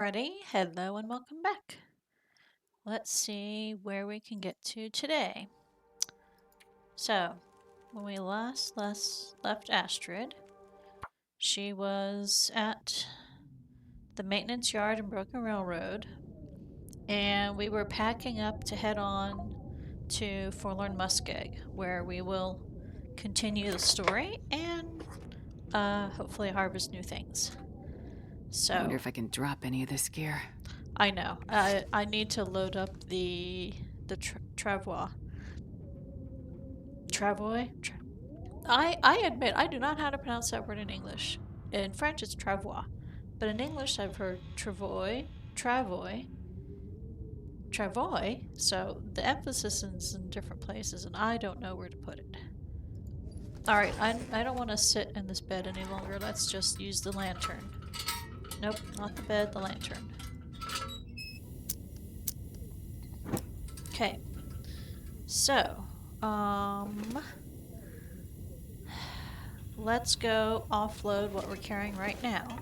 Ready? Hello and welcome back. Let's see where we can get to today. So, when we last left Astrid, she was at the maintenance yard in Broken Railroad, and we were packing up to head on to Forlorn Muskeg, where we will continue the story and hopefully harvest new things. So, I wonder if I can drop any of this gear. I know. I need to load up the travois. Travois? I admit I do not know how to pronounce that word in English. In French it's travois. But in English I've heard travois, travois, travois. So the emphasis is in different places and I don't know where to put it. Alright, I don't want to sit in this bed any longer. Let's just use the lantern. Nope, not the bed, the lantern. Okay. So, let's go offload what we're carrying right now,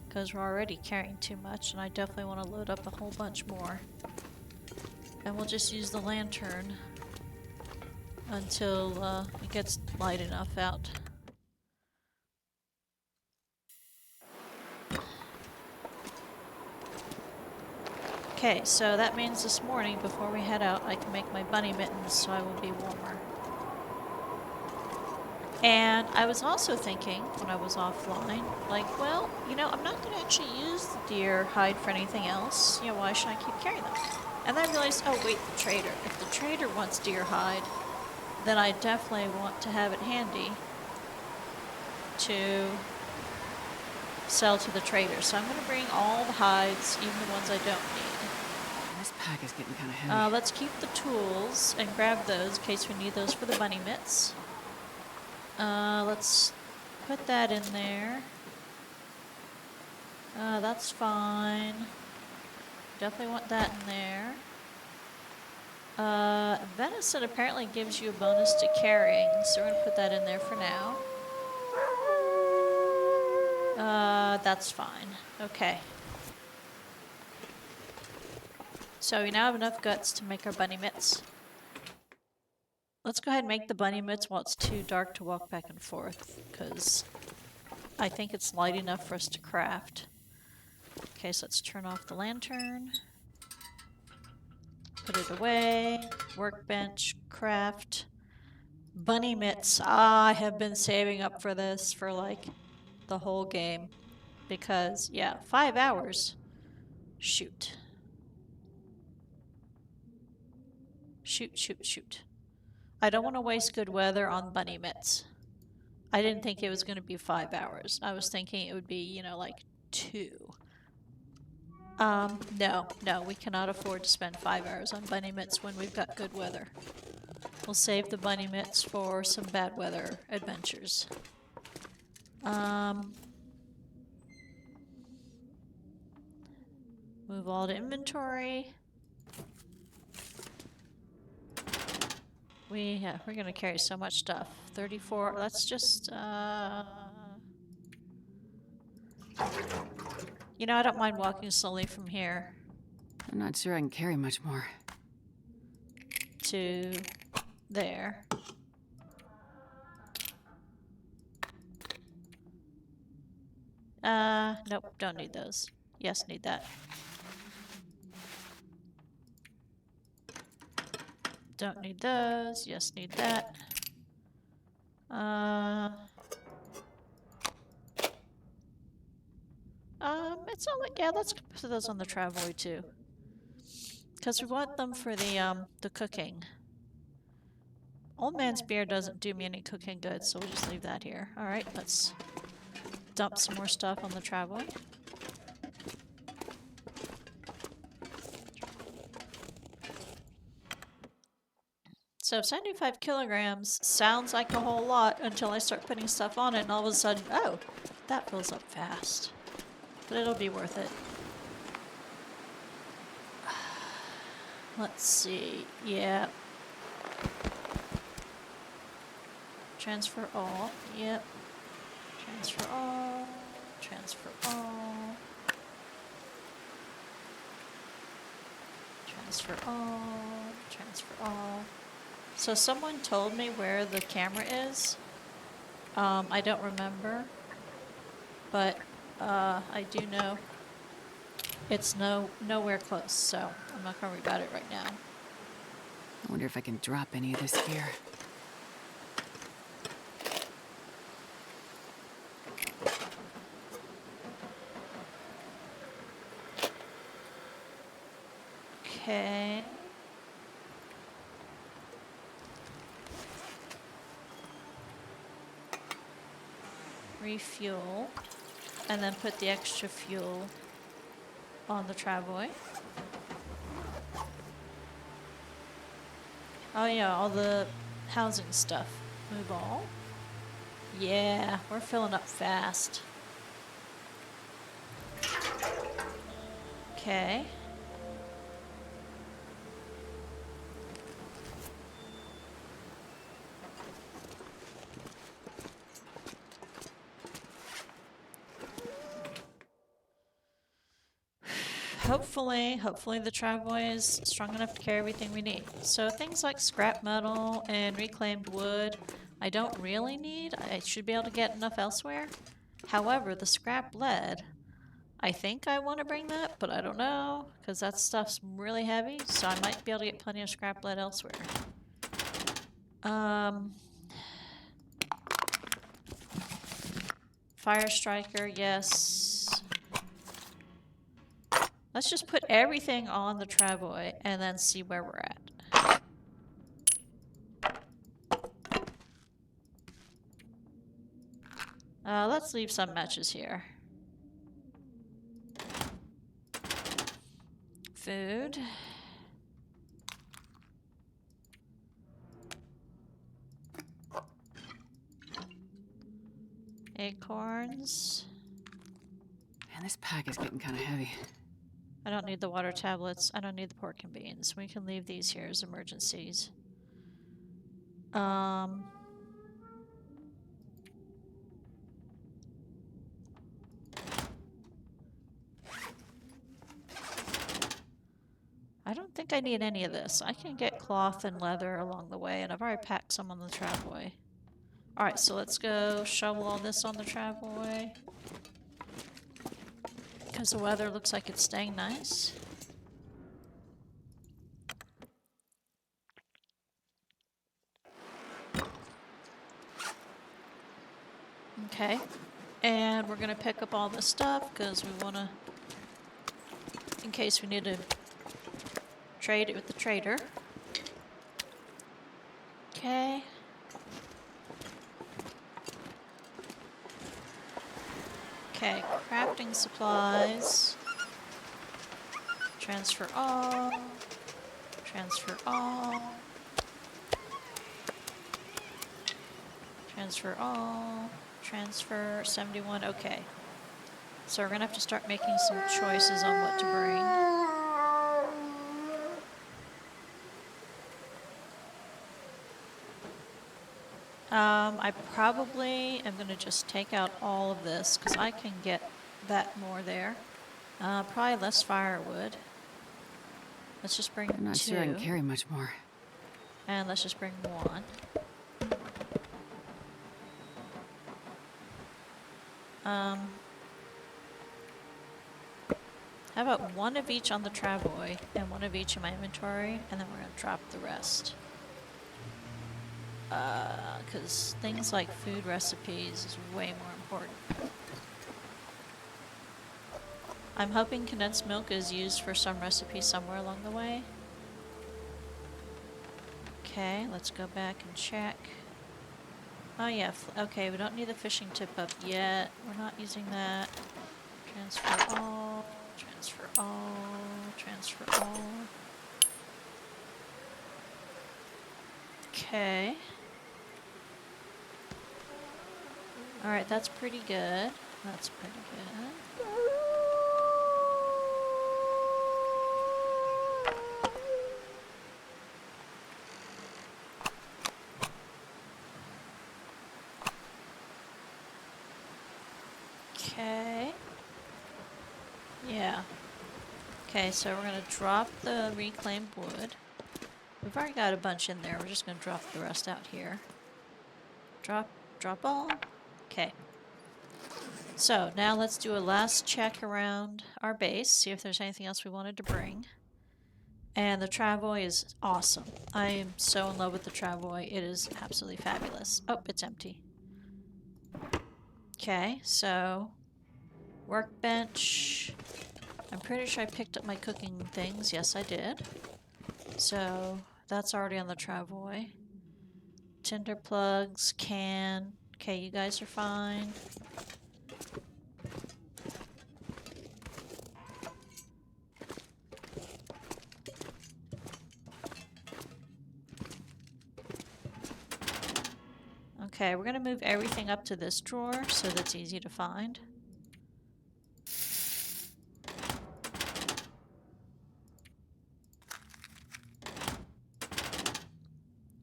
because we're already carrying too much, and I definitely want to load up a whole bunch more. And we'll just use the lantern until it gets light enough out. Okay, so that means this morning, before we head out, I can make my bunny mittens so I will be warmer. And I was also thinking, when I was offline, like, well, you know, I'm not going to actually use the deer hide for anything else. You know, why should I keep carrying them? And then I realized, oh wait, the trader. If the trader wants deer hide, then I definitely want to have it handy to sell to the trader. So I'm going to bring all the hides, even the ones I don't need. This pack is getting kind of heavy. Let's keep the tools and grab those in case we need those for the bunny mitts. Let's put that in there. That's fine. Definitely want that in there. Venison apparently gives you a bonus to carrying, so we're gonna put that in there for now. That's fine. Okay. So we now have enough guts to make our bunny mitts. Let's go ahead and make the bunny mitts while it's too dark to walk back and forth, because I think it's light enough for us to craft. Okay, so let's turn off the lantern. Put it away. Workbench, craft. Bunny mitts. I have been saving up for this for like the whole game. Because, yeah, 5 hours. Shoot. Shoot. I don't want to waste good weather on bunny mitts. I didn't think it was going to be 5 hours. I was thinking it would be, you know, like 2. No, we cannot afford to spend 5 hours on bunny mitts when we've got good weather. We'll save the bunny mitts for some bad weather adventures. Move all to inventory. We're gonna carry so much stuff. 34, let's just, you know, I don't mind walking slowly from here I'm not sure I can carry much more. to there. Nope, don't need those. Yes, need that. Don't need those. Yes, need that. It's all like, yeah, let's put those on the Travoy too. Because we want them for the cooking. Old Man's Beer doesn't do me any cooking good, so we'll just leave that here. Alright, let's dump some more stuff on the Travoy. So 75 kilograms sounds like a whole lot until I start putting stuff on it, and all of a sudden, oh, that fills up fast. But it'll be worth it. Let's see. Yeah. Transfer all. Yep. Transfer all. Transfer all. Transfer all, transfer all. So someone told me where the camera is. I don't remember, but I do know it's nowhere close, so I'm not gonna worry about it right now. I wonder if I can drop any of this gear. Okay. Refuel, and then put the extra fuel on the travoy. Oh yeah, all the housing stuff. Move all. Yeah, we're filling up fast. Okay. Hopefully the travoy is strong enough to carry everything we need. So things like scrap metal and reclaimed wood, I don't really need. I should be able to get enough elsewhere. However, the scrap lead, I think I want to bring that, but I don't know, because that stuff's really heavy, so I might be able to get plenty of scrap lead elsewhere. Fire striker, yes. Let's just put everything on the travoy and then see where we're at. Let's leave some matches here. Food. Acorns. Man, this pack is getting kind of heavy. I don't need the water tablets. I don't need the pork and beans. We can leave these here as emergencies. I don't think I need any of this. I can get cloth and leather along the way, and I've already packed some on the travoy. Alright, so let's go shovel all this on the travoy. Because the weather looks like it's staying nice. Okay. And we're going to pick up all this stuff because we want to, in case we need to trade it with the trader. Okay. Okay, crafting supplies. Transfer all. Transfer all. Transfer all. Transfer 71. Okay. So we're going to have to start making some choices on what to bring. I probably am going to just take out all of this because I can get that more there. Probably less firewood. Let's just bring I'm not two. sure I can carry much more. And let's just bring one. How about one of each on the travoy and one of each in my inventory, and then we're going to drop the rest. Because things like food recipes is way more important. I'm hoping condensed milk is used for some recipe somewhere along the way. Okay, let's go back and check. Oh yeah, okay, we don't need the fishing tip up yet. We're not using that. Transfer all, transfer all, transfer all. Okay. Alright, that's pretty good. That's pretty good. Okay. Yeah. Okay, so we're gonna drop the reclaimed wood. We've already got a bunch in there. We're just gonna drop the rest out here. Drop all. Okay. So now let's do a last check around our base, see if there's anything else we wanted to bring. And the travoy is awesome. I am so in love with the travoy. It is absolutely fabulous. Oh, it's empty. Okay, so workbench. I'm pretty sure I picked up my cooking things. Yes, I did. So that's already on the travoy. Tinder plugs, can. Okay, you guys are fine. Okay, we're gonna move everything up to this drawer so that's easy to find.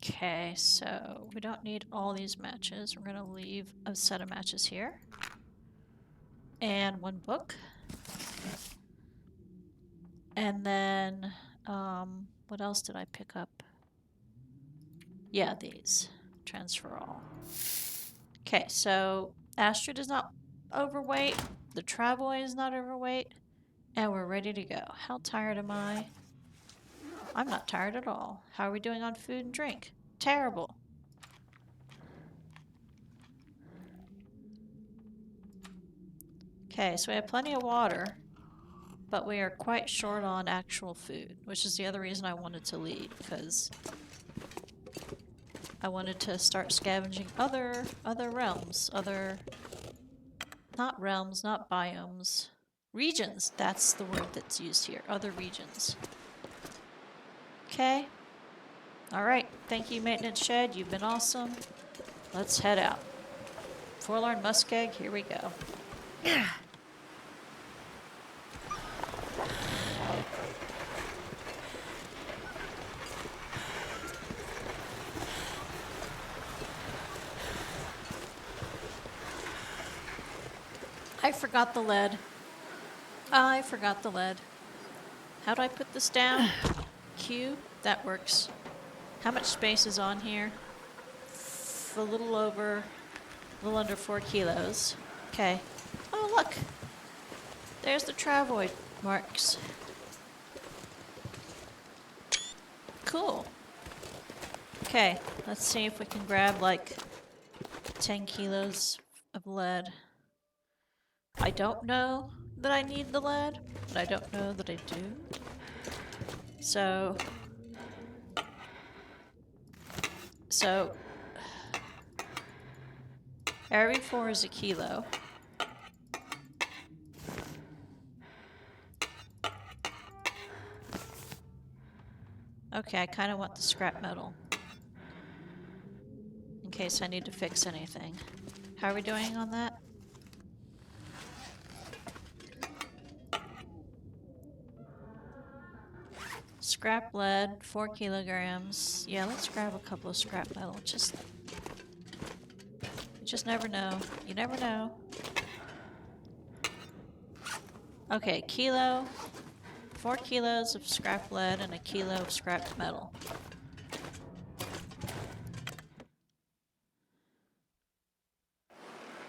Okay, so we don't need all these matches. We're gonna leave a set of matches here. And one book. And then, what else did I pick up? Yeah, these. Transfer all. Okay, so Astrid is not overweight. The Travoy is not overweight. And we're ready to go. How tired am I? I'm not tired at all. How are we doing on food and drink? Terrible. Okay, so we have plenty of water, but we are quite short on actual food, which is the other reason I wanted to leave, because I wanted to start scavenging other realms, not realms, not biomes, regions. That's the word that's used here. Other regions. Okay. All right. Thank you, Maintenance Shed. You've been awesome. Let's head out. Forlorn Muskeg. Here we go. I forgot the lead. I forgot the lead. How do I put this down? Q? That works. How much space is on here? A little under 4 kilos. Okay. Oh, look. There's the travoid marks. Cool. Okay, let's see if we can grab like 10 kilos of lead. I don't know that I need the lead, but I don't know that I do. So every 4 is a kilo. Okay, I kind of want the scrap metal in case I need to fix anything. How are we doing on that? Scrap lead, 4 kilograms. Yeah, let's grab a couple of scrap metal. You just never know. You never know. Okay, kilo. 4 kilos of scrap lead and a kilo of scrap metal.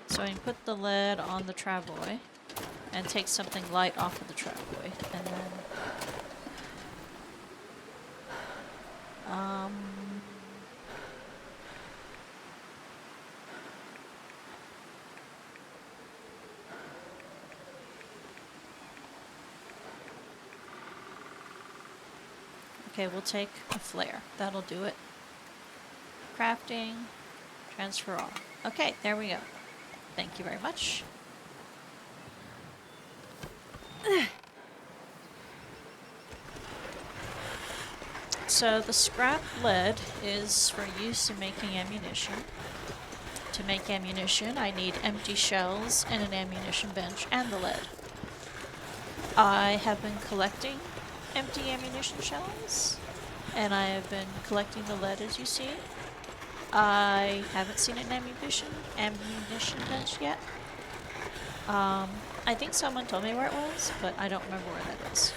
So I can put the lead on the travoy and take something light off of the travoy, and then okay, we'll take a flare. That'll do it. Crafting, transfer all. Okay, there we go. Thank you very much. So the scrap lead is for use in making ammunition. To make ammunition, I need empty shells and an ammunition bench and the lead. I have been collecting empty ammunition shells, and I have been collecting the lead, as you see. I haven't seen an ammunition bench yet. I think someone told me where it was, but I don't remember where that is.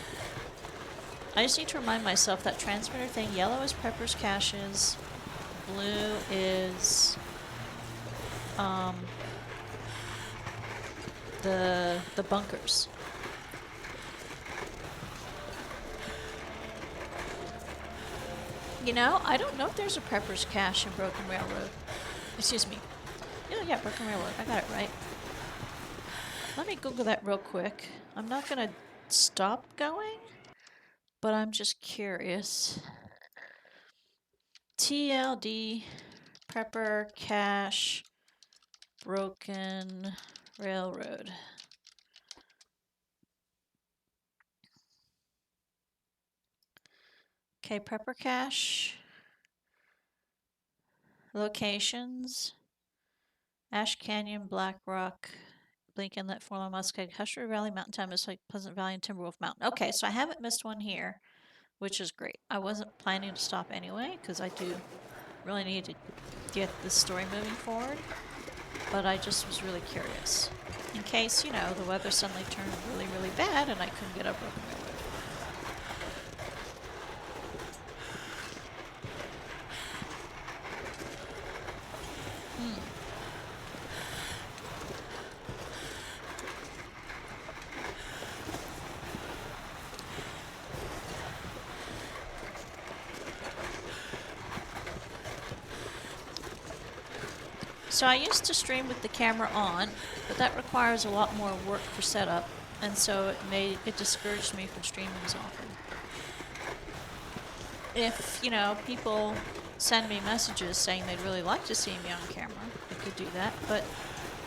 I just need to remind myself that transmitter thing, yellow is Pepper's caches, blue is the bunkers. You know, I don't know if there's a Pepper's cache in Broken Railroad. Excuse me. Yeah, Broken Railroad. I got it right. Let me Google that real quick. I'm not gonna stop going, but I'm just curious. TLD Prepper Cache Broken Railroad. Okay, Prepper Cache. Locations. Ash Canyon, Black Rock, Blink Inlet, Forlorn Muskeg, Husher Valley, Mountain Time, It's like Pleasant Valley, and Timberwolf Mountain. Okay, so I haven't missed one here, which is great. I wasn't planning to stop anyway, because I do really need to get this story moving forward, but I just was really curious. In case, you know, the weather suddenly turned really, really bad and I couldn't get up Broken Railroad. So I used to stream with the camera on, but that requires a lot more work for setup, and so it discouraged me from streaming as often. If, you know, people send me messages saying they'd really like to see me on camera, I could do that, but,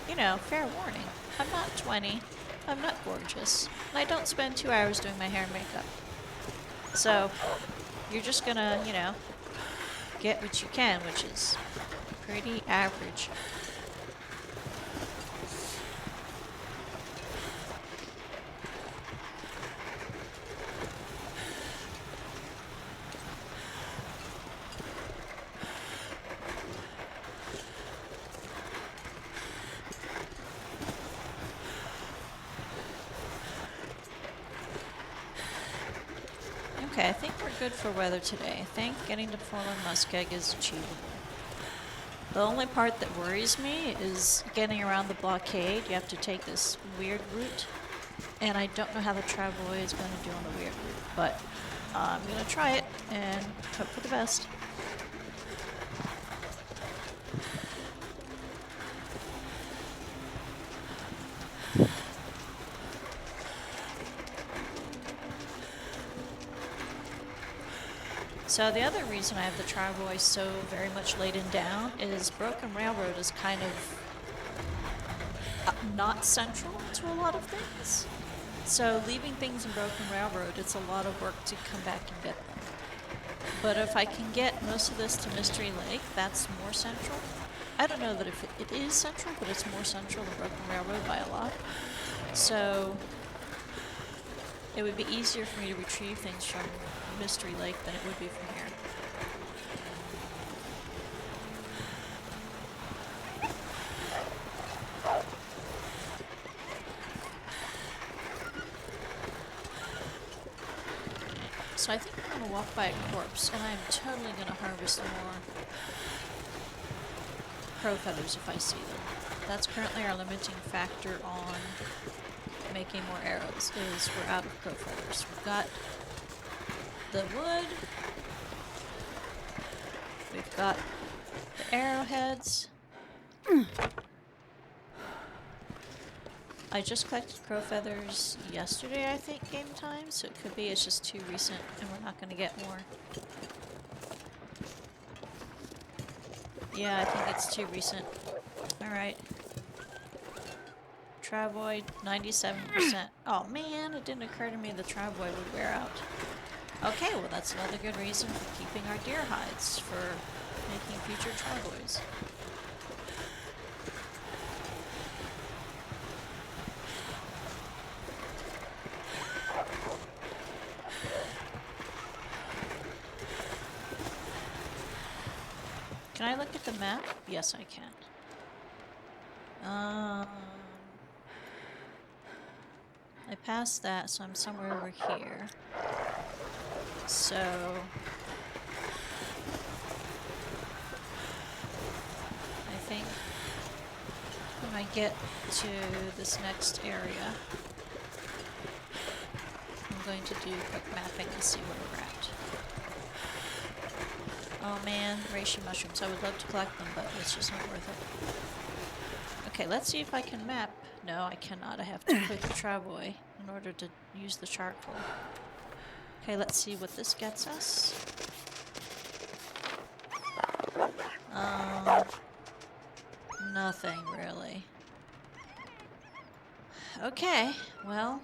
you know, fair warning. I'm not 20, I'm not gorgeous, and I don't spend 2 hours doing my hair and makeup. So, you're just gonna, you know, get what you can, which is pretty average. Okay, I think we're good for weather today. I think getting to Forlorn Muskeg is achievable. The only part that worries me is getting around the blockade. You have to take this weird route, and I don't know how the travoy is going to do on the weird route, but I'm going to try it and hope for the best. So the other reason I have the travoy so very much laden down is Broken Railroad is kind of not central to a lot of things. So leaving things in Broken Railroad, it's a lot of work to come back and get them. But if I can get most of this to Mystery Lake, that's more central. I don't know that if it is central, but it's more central than Broken Railroad by a lot. So it would be easier for me to retrieve things from Mystery Lake than it would be from here. So I think I'm going to walk by a corpse, and I'm totally going to harvest more crow feathers if I see them. That's currently our limiting factor on making more arrows, is we're out of crow feathers. We've got the wood, we've got the arrowheads. I just collected crow feathers yesterday, I think, game time, so it could be it's just too recent and we're not going to get more. Yeah, I think it's too recent. Alright. Travoid, 97%. Oh man, it didn't occur to me the travoid would wear out. Okay, well that's another good reason for keeping our deer hides for making future travoids. Can I look at the map? Yes, I can. I passed that, so I'm somewhere over here. So I think when I get to this next area, I'm going to do quick mapping to see where we're at. Oh man, reishi mushrooms. I would love to collect them, but it's just not worth it. Okay, let's see if I can map. No, I cannot. I have to click the travoy in order to use the charcoal. Okay, let's see what this gets us. Nothing really. Okay, well.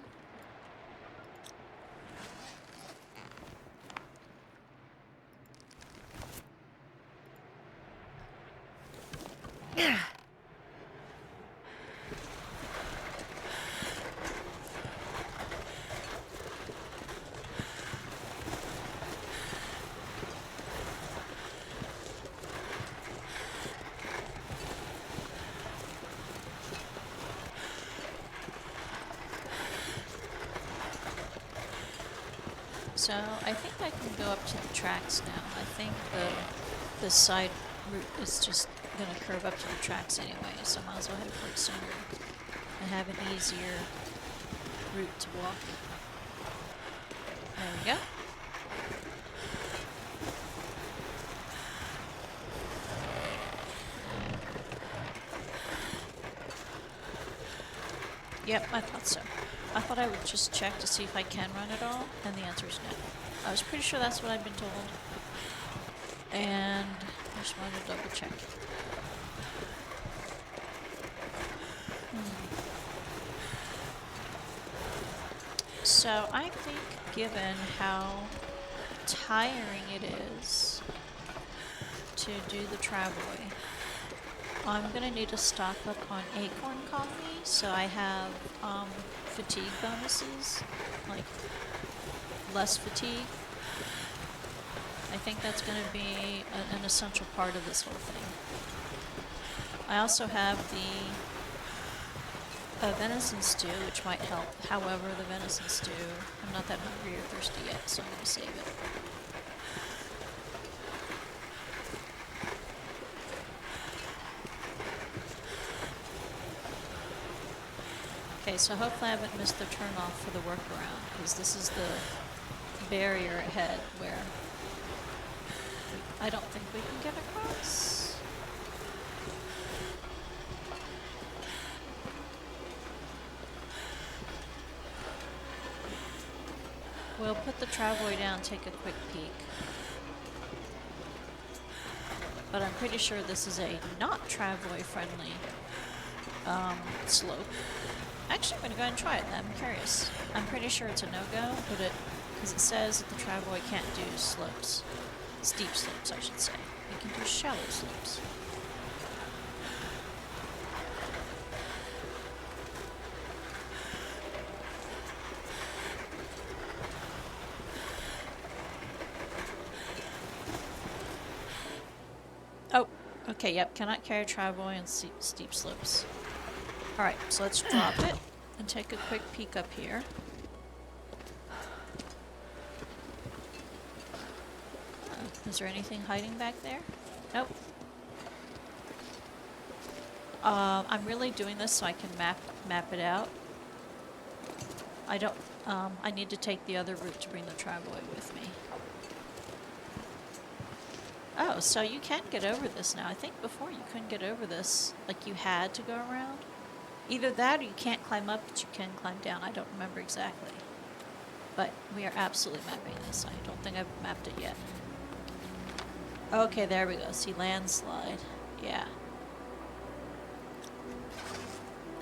So I think I can go up to the tracks now. I think the side route is just gonna curve up to the tracks anyway, so I might as well head for it sooner and have an easier route to walk. There we go. Yep, I thought so. I thought I would just check to see if I can run it all, and the answer is no. I was pretty sure that's what I've been told, and I just wanted to double check. So I think given how tiring it is to do the travoy, I'm gonna need to stock up on acorn coffee, so I have fatigue bonuses, like less fatigue. I think that's gonna be an essential part of this whole thing. I also have the venison stew, which might help. However, the venison stew, I'm not that hungry or thirsty yet, so I'm gonna save it. Okay, so hopefully I haven't missed the turnoff for the workaround, because this is the barrier ahead where I don't think we can get across. We'll put the travoy down, take a quick peek. But I'm pretty sure this is a not travoy friendly slope. Actually, I'm going to go ahead and try it. I'm curious. I'm pretty sure it's a no-go, but because it says that the travoy can't do slopes. Steep slopes, I should say. It can do shallow slopes. Oh, okay, yep, cannot carry travoy on steep slopes. Alright, so let's drop it and take a quick peek up here. Is there anything hiding back there? Nope. I'm really doing this so I can map it out. I don't, I need to take the other route to bring the travoy with me. Oh, so you can get over this now. I think before you couldn't get over this, like you had to go around. Either that or you can't climb up, but you can climb down. I don't remember exactly. But we are absolutely mapping this. I don't think I've mapped it yet. Okay, there we go. See, landslide. Yeah.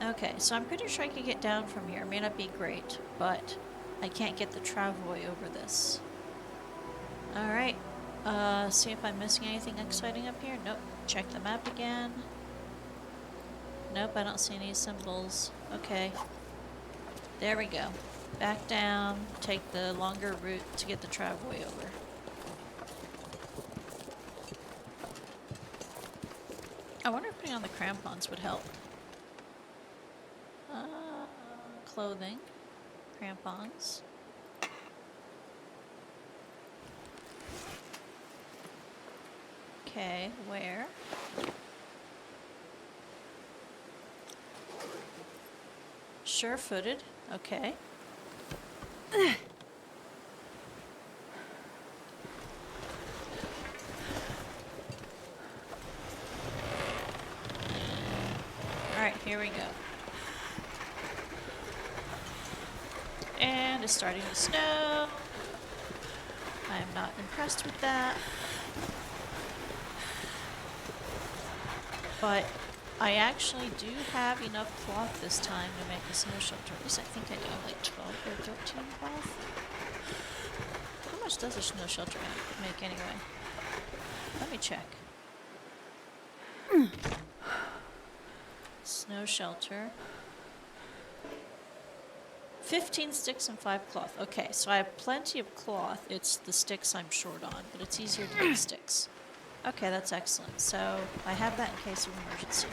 Okay, so I'm pretty sure I can get down from here. It may not be great, but I can't get the travoy over this. Alright. See if I'm missing anything exciting up here. Nope. Check the map again. Nope, I don't see any symbols. Okay. There we go. Back down. Take the longer route to get the travoy over. I wonder if putting on the crampons would help. Clothing. Crampons. Okay, where? Sure-footed. Okay. Alright, here we go. And it's starting to snow. I am not impressed with that. But I actually do have enough cloth this time to make a snow shelter. At least I think I do have like 12 or 13 cloth. How much does a snow shelter make anyway? Let me check. Snow shelter. 15 sticks and 5 cloth. Okay, so I have plenty of cloth. It's the sticks I'm short on, but it's easier to make sticks. Okay, that's excellent. So I have that in case of emergency.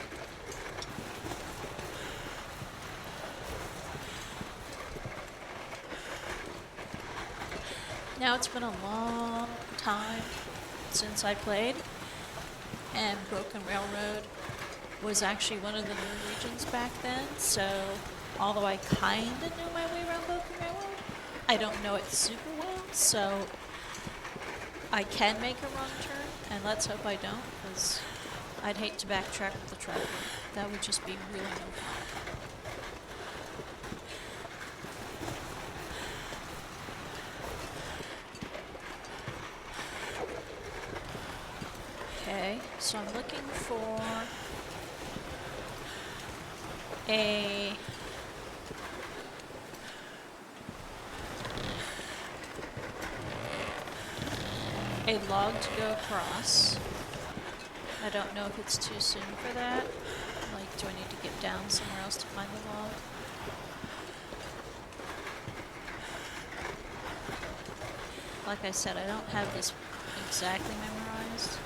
Now it's been a long time since I played, and Broken Railroad was actually one of the new regions back then, so although I kinda knew my way around Broken Railroad, I don't know it super well, so I can make a wrong turn, and let's hope I don't, because I'd hate to backtrack with the traveler. That would just be really no fun. Okay, so I'm looking for a log to go across. I don't know if it's too soon for that. Like, do I need to get down somewhere else to find the log? Like I said, I don't have this exactly memorized.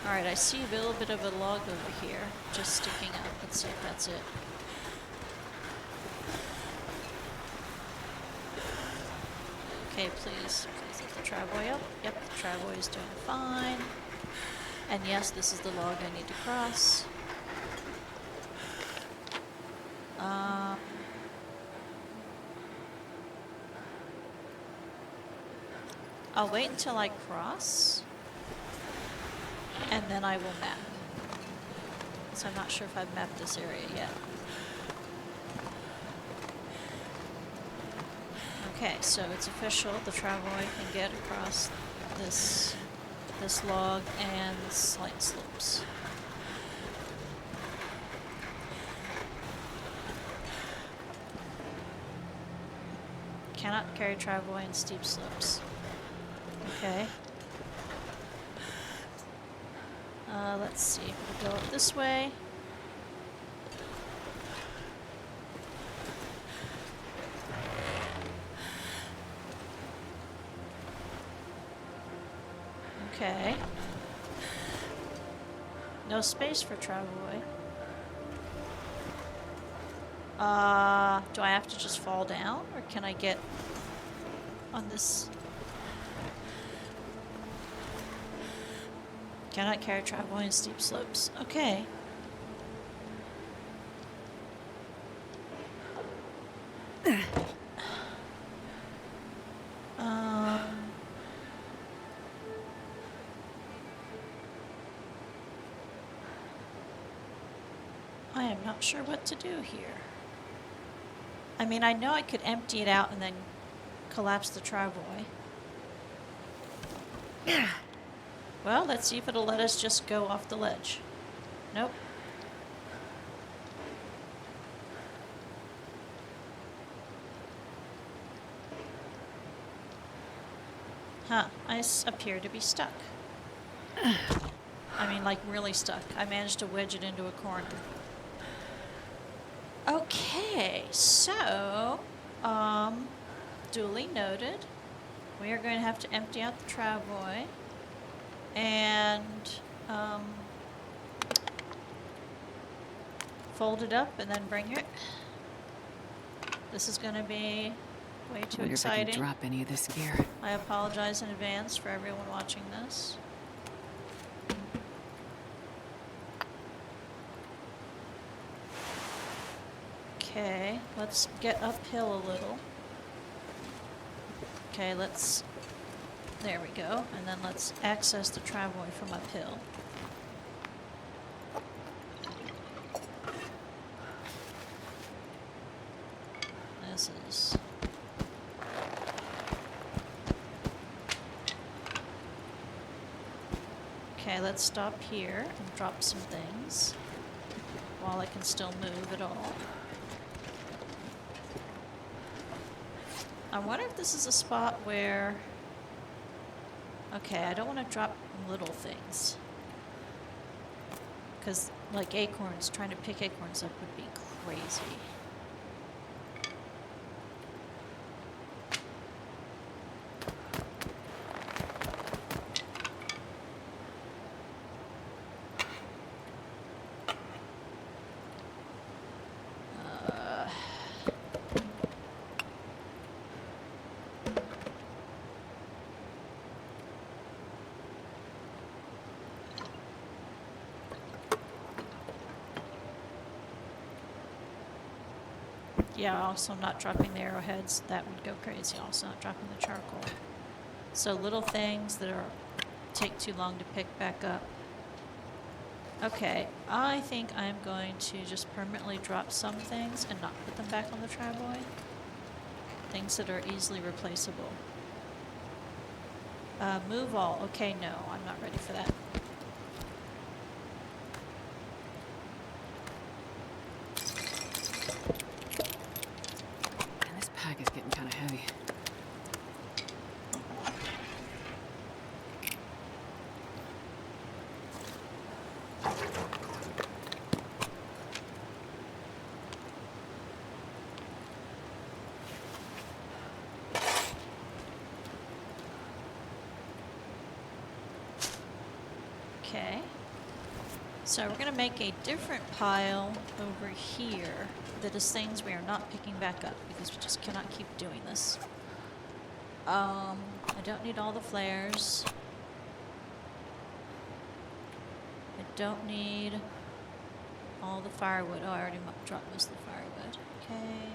Alright, I see a little bit of a log over here, just sticking up. Let's see if that's it. Okay, please let the travoy up. Yep, the travoy is doing fine. And yes, this is the log I need to cross. I'll wait until I cross, and then I will map. So I'm not sure if I've mapped this area yet. Okay, so it's official. The travoy can get across this log and slight slopes. Cannot carry travoy in steep slopes. Okay. Let's see. We'll go up this way. Okay. No space for travoy. Do I have to just fall down, or can I get on this? Cannot carry travoy in steep slopes. Okay. I am not sure what to do here. I mean, I know I could empty it out and then collapse the travoy. Well, let's see if it'll let us just go off the ledge. Nope. Huh, I appear to be stuck. I mean, like, really stuck. I managed to wedge it into a corner. Okay, so, duly noted. We are going to have to empty out the travoy. And, fold it up and then bring it. This is going to be way too Wonder exciting. if I can drop any of this gear. I apologize in advance for everyone watching this. Okay, let's get uphill a little. Okay, there we go. And then let's access the tramway from uphill. This is... Okay, let's stop here and drop some things while I can still move at all. I wonder if this is a spot where... Okay, I don't want to drop little things. Because, like acorns, trying to pick acorns up would be crazy. Yeah, also not dropping the arrowheads. That would go crazy. Also not dropping the charcoal. So little things that take too long to pick back up. Okay, I think I'm going to just permanently drop some things and not put them back on the tramway. Things that are easily replaceable. Move all. Okay, no, I'm not ready for that. And this pack is getting kind of heavy. Okay, so we're going to make a different pile over here that is things we are not picking back up because we just cannot keep doing this. I don't need all the flares. I don't need all the firewood. Oh, I already dropped most of the firewood. Okay.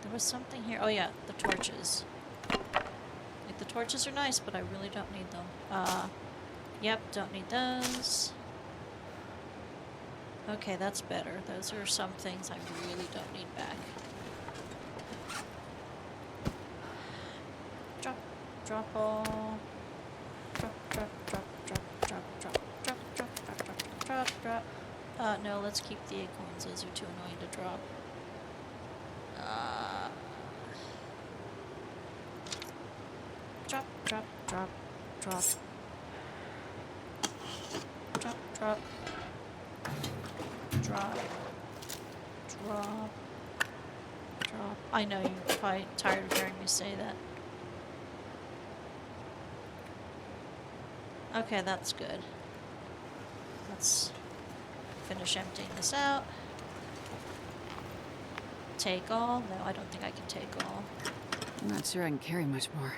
There was something here. Oh yeah, the torches. Like, the torches are nice, but I really don't need them. Yep, don't need those. Okay, that's better. Those are some things I really don't need back. Drop all. Drop. No, let's keep the acorns. Those are too annoying to drop. Drop. I know you're probably tired of hearing me say that. Okay, that's good. Let's finish emptying this out. Take all? No, I don't think I can take all. I'm not sure I can carry much more.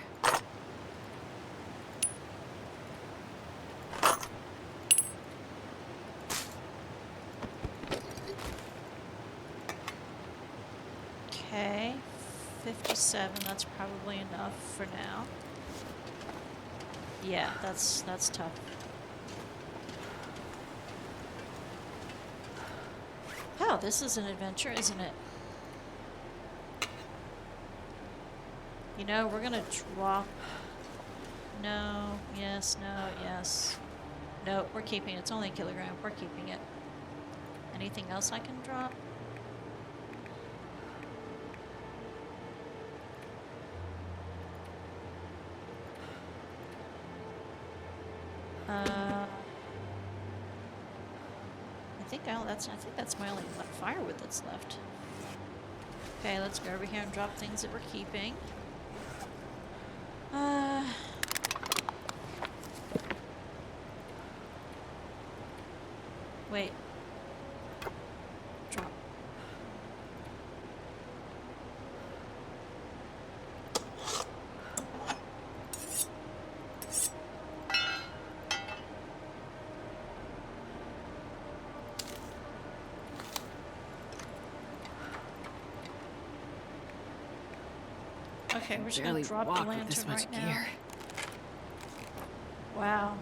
Okay, 57, that's probably enough for now. Yeah, that's tough. Oh, this is an adventure, isn't it? You know, we're gonna drop... No, yes, no, yes. No, we're keeping it. It's only a kilogram. We're keeping it. Anything else I can drop? I think that's my only firewood that's left. Okay, let's go over here and drop things that we're keeping. Wait. Drop. Okay, we're just gonna drop the lantern right now. Wow.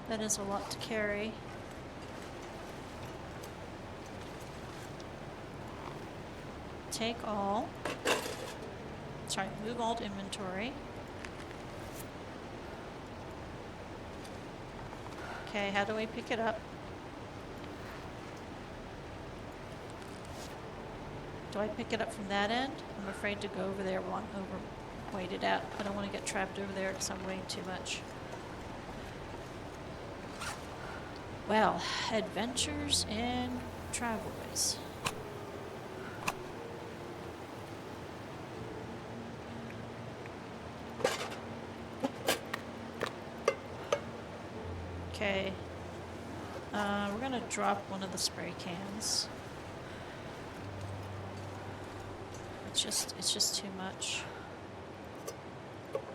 That is a lot to carry. Take all. Sorry, move all to inventory. Okay, how do we pick it up? Do I pick it up from that end? I'm afraid to go over there while I'm weighted out. I don't want to get trapped over there because I'm weighing too much. Well, adventures in Travelways. Okay. We're gonna drop one of the spray cans. It's just too much.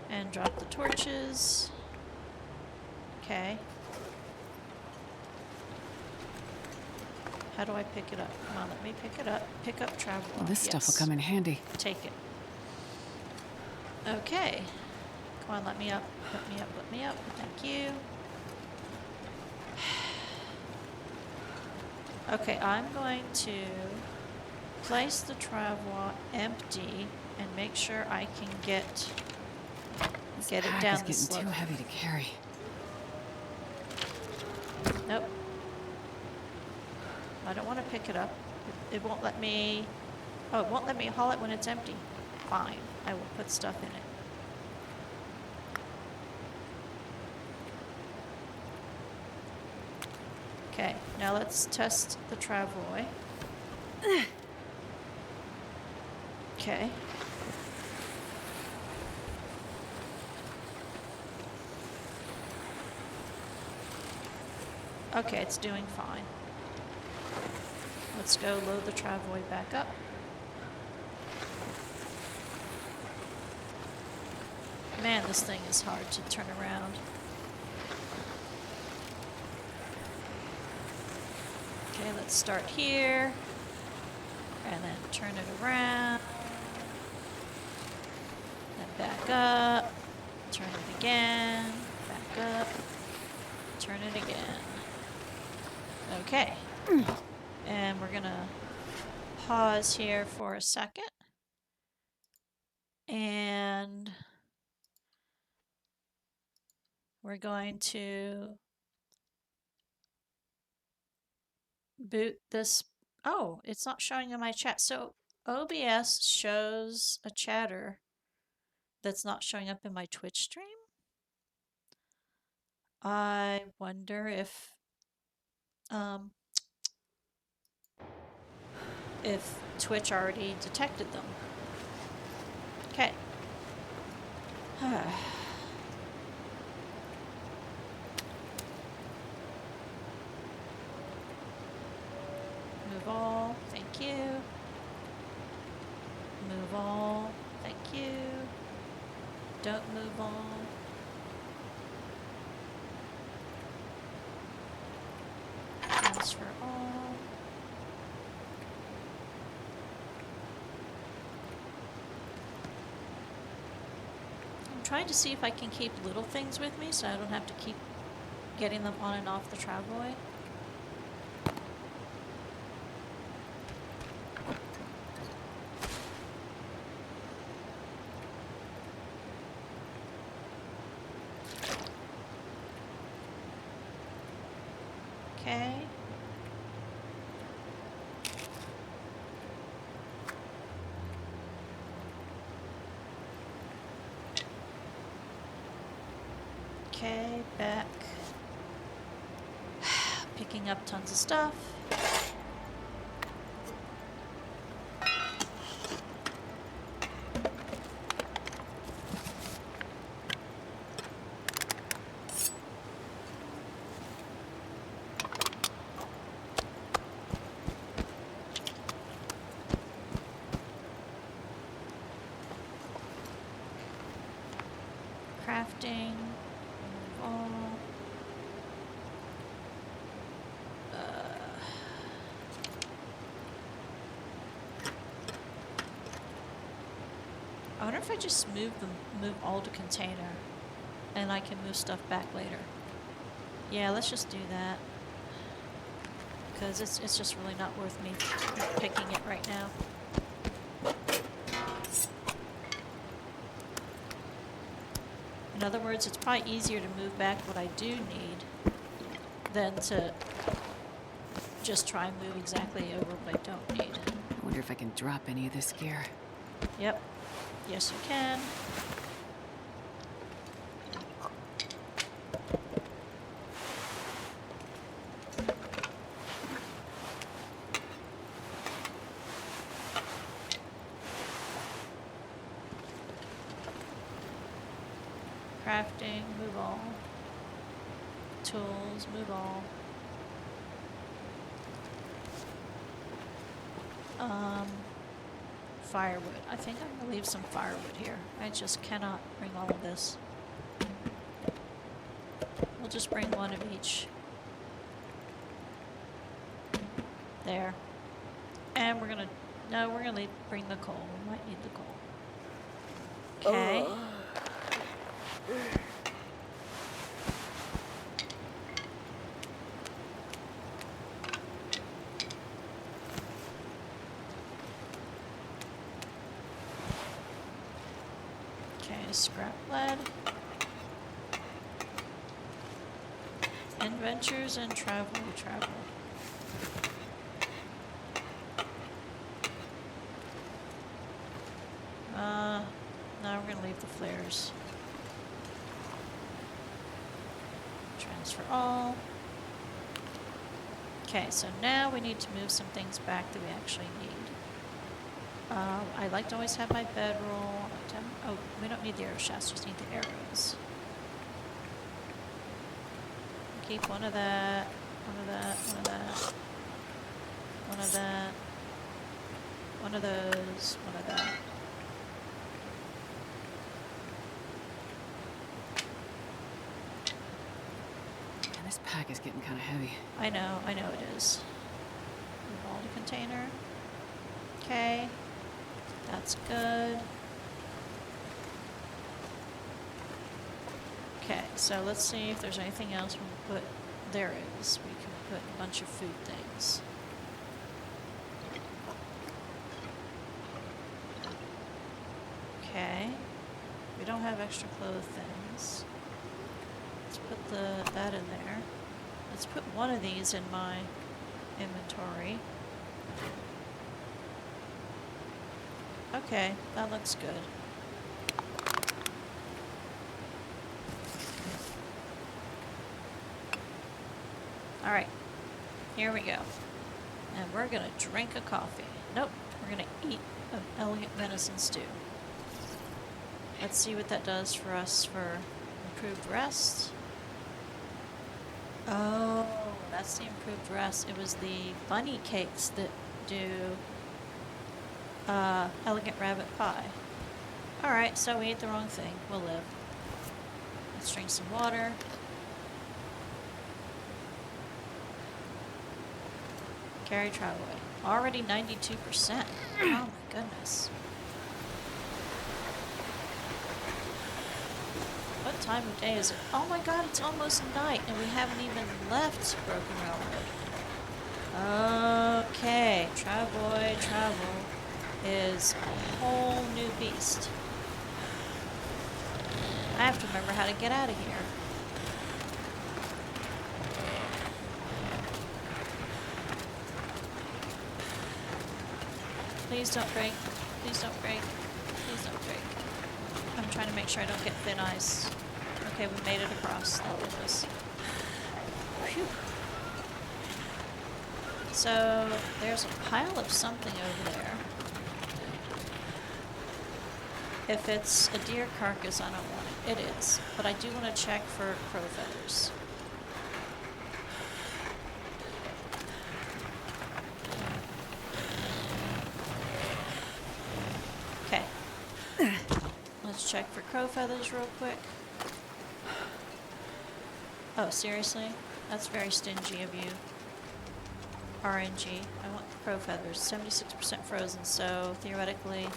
And drop the torches. Okay. How do I pick it up? Come on, let me pick it up. Pick up travel. Well, this stuff will come in handy. Take it. Okay. Come on, let me up. Let me up, let me up. Thank you. Okay, I'm going to place the travel empty and make sure I can get it down the slope. It's getting too heavy to carry. Nope. I don't want to pick it up. It won't let me... Oh, it won't let me haul it when it's empty. Fine. I will put stuff in it. Okay, now let's test the travoy. Okay. Okay, it's doing fine. Let's go load the travoy back up. Man, this thing is hard to turn around. Okay, let's start here. And then turn it around. Then back up. Turn it again. Back up. Turn it again. Okay. And we're gonna pause here for a second. And we're going to boot this. Oh, it's not showing in my chat. So OBS shows a chatter that's not showing up in my Twitch stream. I wonder if Twitch already detected them. Okay. Move all, thank you. Move all, thank you. Don't move all. Transfer all. I'm trying to see if I can keep little things with me so I don't have to keep getting them on and off the travoy. Okay. Okay, back. Picking up tons of stuff. crafting. All. I wonder if I just move all to container, and I can move stuff back later. Yeah, let's just do that, because it's just really not worth me picking it right now. In other words, it's probably easier to move back what I do need than to just try and move exactly over what I don't need. I wonder if I can drop any of this gear. Yep. Yes, you can. Crafting, move all. Tools, move all. Firewood. I think I'm gonna leave some firewood here. I just cannot bring all of this. We'll just bring one of each. There. And we're gonna bring the coal. We might need the coal. Okay. Scrap lead. Adventures and travel. No, we're gonna leave the flares. Transfer all. Okay, so now we need to move some things back that we actually need. I like to always have my bedroll. Oh, we don't need the arrow shafts, just need the arrows. Keep one of that, one of that, one of that, one of that, one of those, one of that. Man, this pack is getting kind of heavy. I know it is. Move all to container. Okay, that's good. Okay, so let's see if there's anything else we can put. There is. We can put a bunch of food things. Okay. We don't have extra clothes things. Let's put that in there. Let's put one of these in my inventory. Okay, that looks good. Alright, here we go. And we're gonna drink a coffee. Nope, we're gonna eat an elegant venison stew. Let's see what that does for us for improved rest. Oh, that's the improved rest. It was the bunny cakes that do elegant rabbit pie. Alright, so we ate the wrong thing. We'll live. Let's drink some water. Carry travel weight. Already 92%. Oh my goodness. What time of day is it? Oh my god, it's almost night and we haven't even left Broken Railroad. Okay, Travoy travel is a whole new beast. I have to remember how to get out of here. Please don't break. Please don't break. Please don't break. I'm trying to make sure I don't get thin ice. Okay, we made it across. That was. Phew. So there's a pile of something over there. If it's a deer carcass, I don't want it. It is. But I do want to check for crow feathers. Okay. Let's check for crow feathers real quick. Oh, seriously? That's very stingy of you. RNG. I want crow feathers. 76% frozen, so theoretically...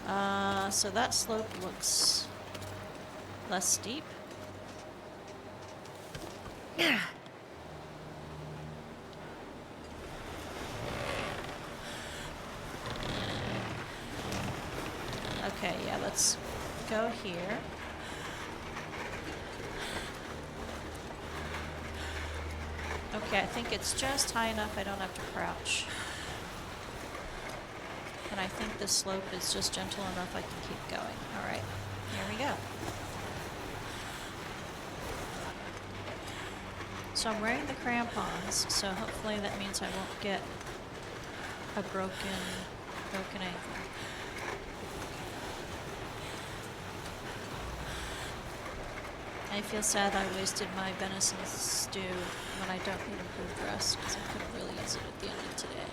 so that slope looks less steep. Okay, yeah, let's go here. Okay, I think it's just high enough I don't have to crouch. And I think the slope is just gentle enough I can keep going. Alright, here we go. So I'm wearing the crampons, so hopefully that means I won't get a broken ankle. I feel sad I wasted my venison stew when I don't need improved rest, because I could have really used it at the end of today.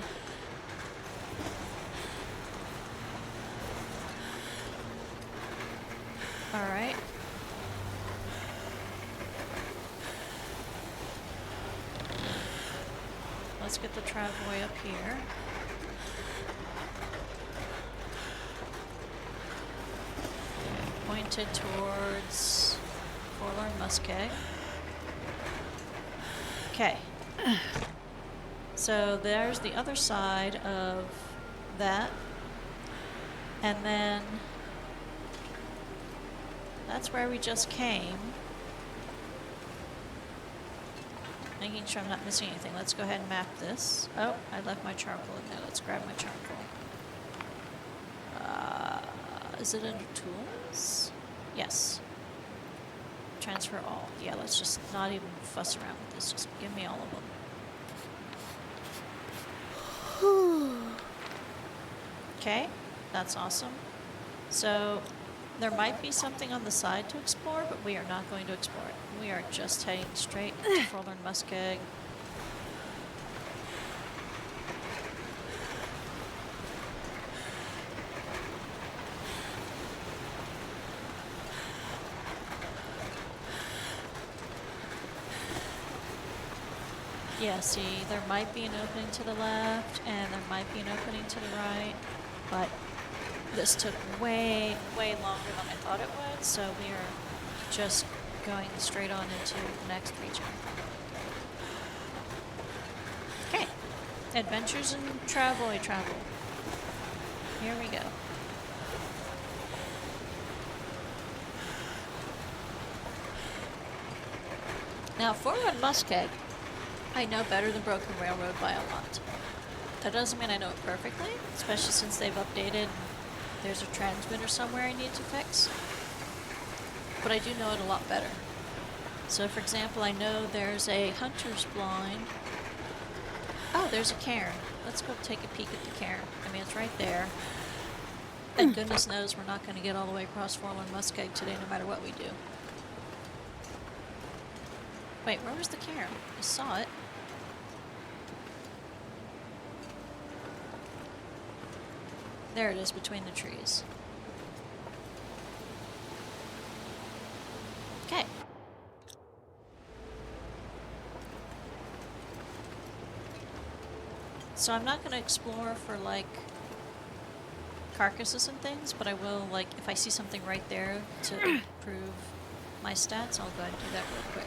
Alright. Let's get the travoy up here. Pointed towards Forlorn Muskeg. Okay. So there's the other side of that. And then that's where we just came. Making sure I'm not missing anything. Let's go ahead and map this. Oh, I left my charcoal in there. Let's grab my charcoal. Is it under tools? Yes. Transfer all. Yeah, let's just not even fuss around with this. Just give me all of them. Okay, that's awesome. So there might be something on the side to explore, but we are not going to explore it. We are just heading straight to Forlorn Muskeg. Yeah, see, there might be an opening to the left, and there might be an opening to the right, but this took way, way longer than I thought it would, so we are just going straight on into the next region. Okay, adventures in travoy travel. Here we go. Now, Forlorn Muskeg, I know better than Broken Railroad by a lot. That doesn't mean I know it perfectly, especially since they've updated and there's a transmitter somewhere I need to fix. But I do know it a lot better. So for example, I know there's a hunter's blind. Oh, there's a cairn. Let's go take a peek at the cairn. I mean, it's right there. And goodness knows we're not going to get all the way across Forlorn Muskeg today, no matter what we do. Wait, where was the cairn? I saw it. There it is, between the trees. Okay. So I'm not going to explore for, like, carcasses and things, but I will, like, if I see something right there to improve my stats, I'll go ahead and do that real quick.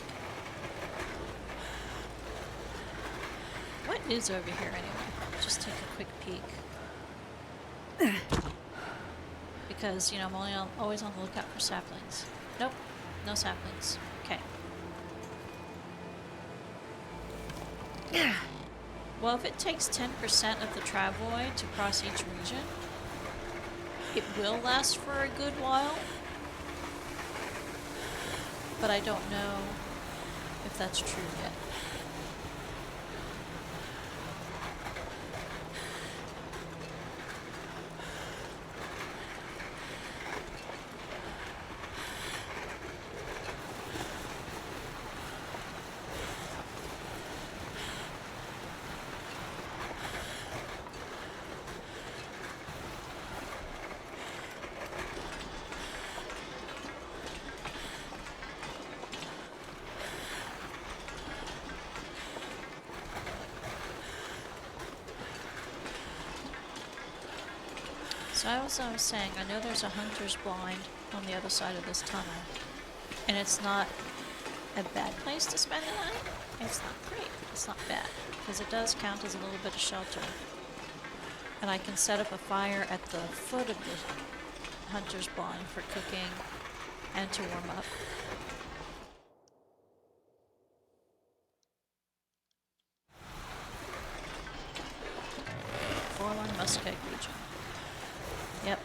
What is over here anyway? Just take a quick peek. Because, you know, I'm always on the lookout for saplings. Nope, no saplings. Okay. Well, if it takes 10% of the travoy to cross each region, it will last for a good while. But I don't know if that's true yet. So as I was saying, I know there's a hunter's blind on the other side of this tunnel. And it's not a bad place to spend the night. It's not great, but it's not bad. Because it does count as a little bit of shelter. And I can set up a fire at the foot of the hunter's blind for cooking and to warm up. Forlorn Muskeg region. Yep.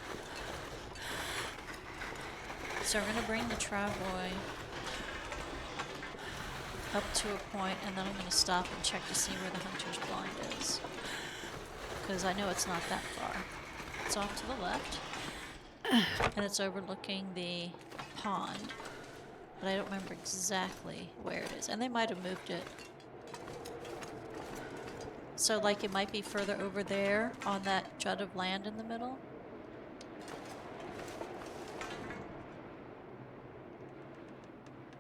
So we're gonna bring the travois up to a point, and then I'm gonna stop and check to see where the hunter's blind is. Because I know it's not that far. It's off to the left, and it's overlooking the pond, but I don't remember exactly where it is. And they might have moved it. So like it might be further over there on that jut of land in the middle.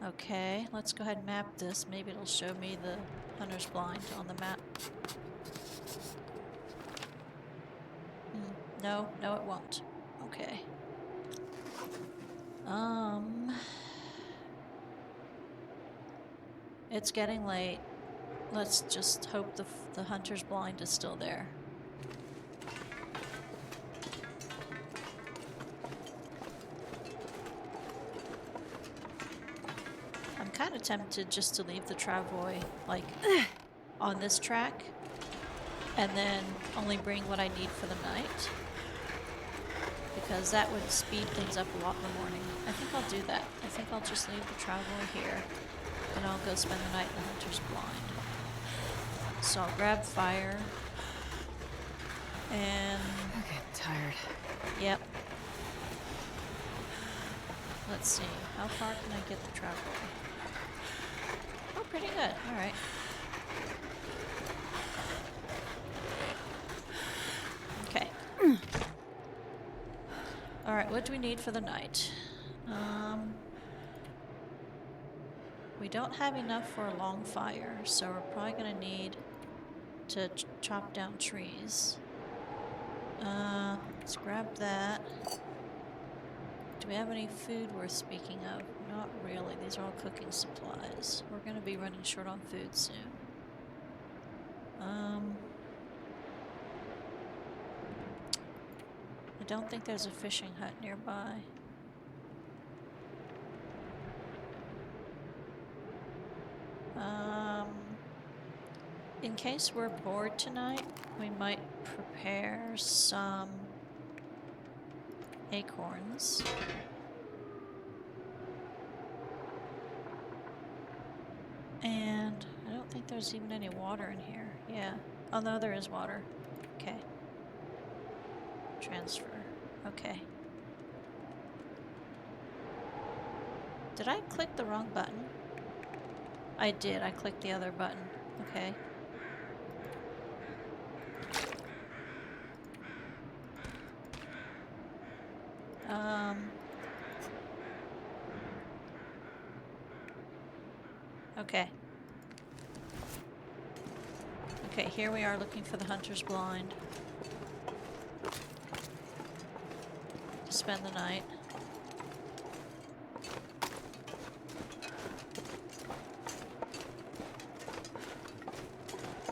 Okay, let's go ahead and map this. Maybe it'll show me the hunter's blind on the map. No, no it won't. Okay. It's getting late. Let's just hope the hunter's blind is still there. I'm kind of tempted just to leave the travois, like, on this track, and then only bring what I need for the night, because that would speed things up a lot in the morning. I think I'll do that. I think I'll just leave the travois here, and I'll go spend the night in the hunter's blind. So I'll grab fire, and... I'm getting tired. Yep. Let's see, how far can I get the travois? Oh, pretty good, alright. Okay. Alright, what do we need for the night? We don't have enough for a long fire, so we're probably gonna need to chop down trees. Let's grab that. Do we have any food worth speaking of? Not really. These are all cooking supplies. We're gonna be running short on food soon. I don't think there's a fishing hut nearby. In case we're bored tonight, we might prepare some acorns. And I don't think there's even any water in here. Yeah. Oh no, there is water. Okay. Transfer. Okay. Did I click the wrong button? I did. I clicked the other button. Okay. Okay. Okay, here we are looking for the hunter's blind. To spend the night.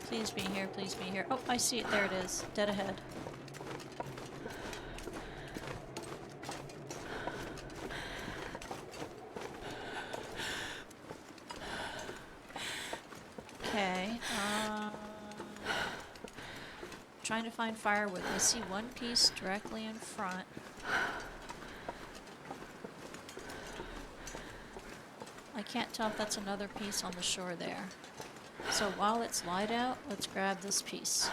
Please be here, please be here. Oh, I see it. There it is. Dead ahead. Okay, trying to find firewood. I see one piece directly in front. I can't tell if that's another piece on the shore there. So while it's light out, let's grab this piece.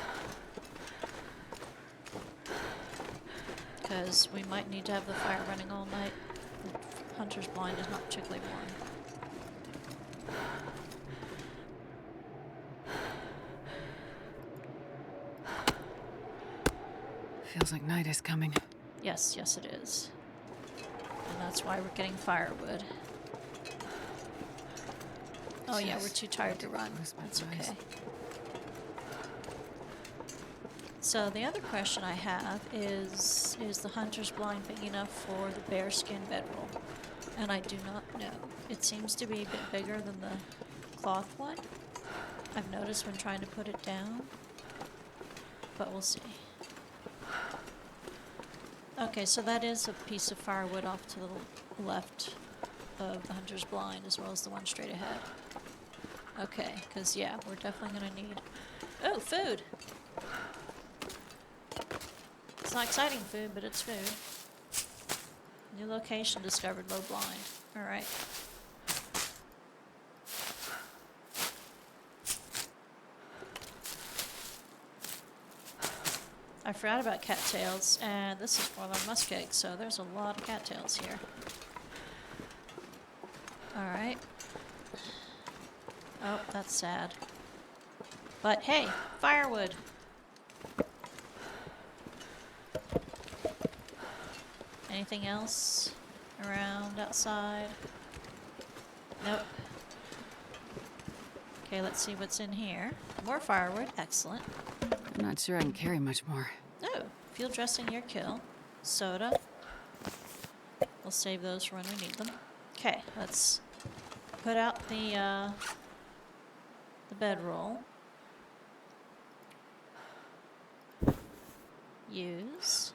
Because we might need to have the fire running all night. The hunter's blind is not particularly warm. Feels like night is coming. Yes, yes it is. And that's why we're getting firewood. Oh yeah, we're too tired to run. That's okay. So the other question I have is the hunter's blind big enough for the bearskin bedroll? And I do not know. It seems to be a bit bigger than the cloth one. I've noticed when trying to put it down, but we'll see. Okay, so that is a piece of firewood off to the left of the hunter's blind, as well as the one straight ahead. Okay, because yeah, we're definitely going to need... Oh, food! It's not exciting food, but it's food. New location discovered, low blind. Alright. I forgot about cattails, and this is forlorn muskeg, so there's a lot of cattails here. Alright. Oh, that's sad. But hey, firewood! Anything else around outside? Nope. Okay, let's see what's in here. More firewood, excellent. I'm not sure I can carry much more. Oh, field dressing your kill. Soda. We'll save those for when we need them. Okay, let's put out the bedroll. Use.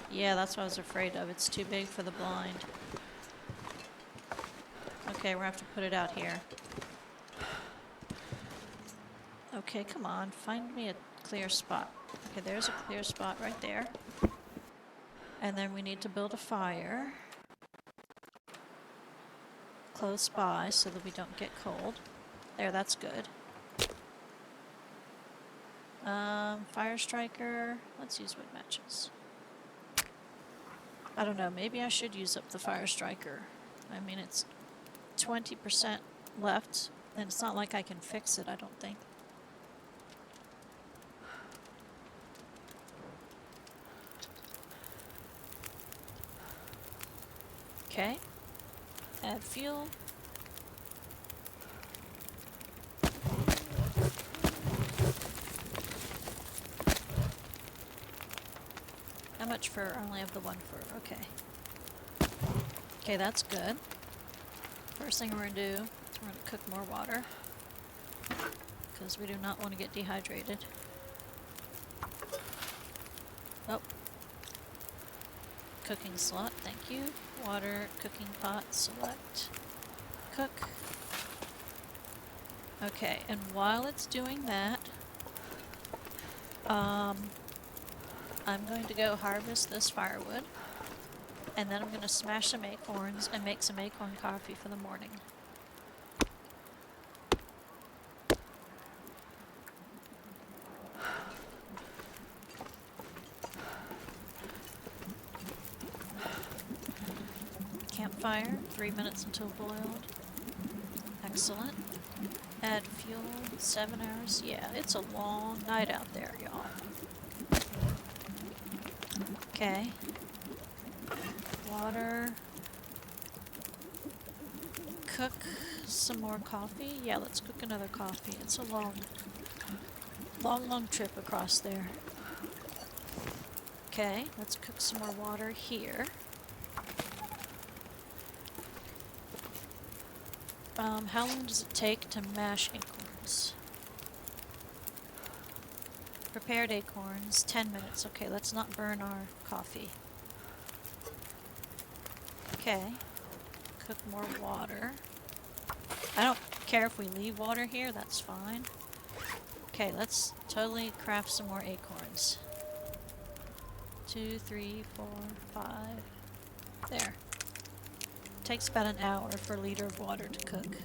Yeah, that's what I was afraid of. It's too big for the blind. Okay, we're gonna have to put it out here. Okay, come on. Find me a clear spot. Okay, there's a clear spot right there. And then we need to build a fire close by so that we don't get cold. There, that's good. Fire striker. Let's use wood matches. I don't know, maybe I should use up the fire striker. I mean, it's 20% left, and it's not like I can fix it, I don't think. Okay. Add fuel. How much for? I only have the one for. Okay. Okay, that's good. First thing we're going to do is we're going to cook more water, because we do not want to get dehydrated. Oh. Cooking slot, thank you. Water, cooking pot, select. Cook. Okay, and while it's doing that, I'm going to go harvest this firewood, and then I'm going to smash some acorns and make some acorn coffee for the morning. Campfire, 3 minutes until boiled. Excellent. Add fuel, 7 hours. Yeah, it's a long night out there, y'all. Okay. Water. Cook some more coffee. Yeah, let's cook another coffee. It's a long trip across there. Okay, let's cook some more water here. How long does it take to mash acorns? Prepared acorns, 10 minutes. Okay, let's not burn our coffee. Okay. Cook more water. I don't care if we leave water here, that's fine. Okay, let's totally craft some more acorns. 2, 3, 4, 5. There. Takes about an hour for a liter of water to cook.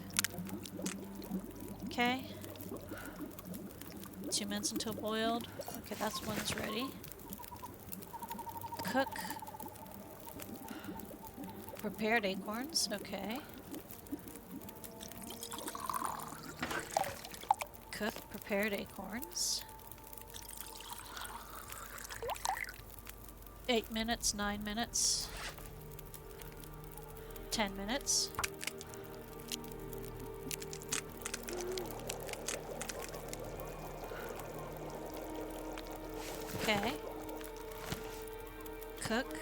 Okay. 2 minutes until boiled. Okay, that's one's ready. Cook. Prepared acorns, okay. Cook prepared acorns. 8 minutes, 9 minutes. 10 minutes. Okay. Cook.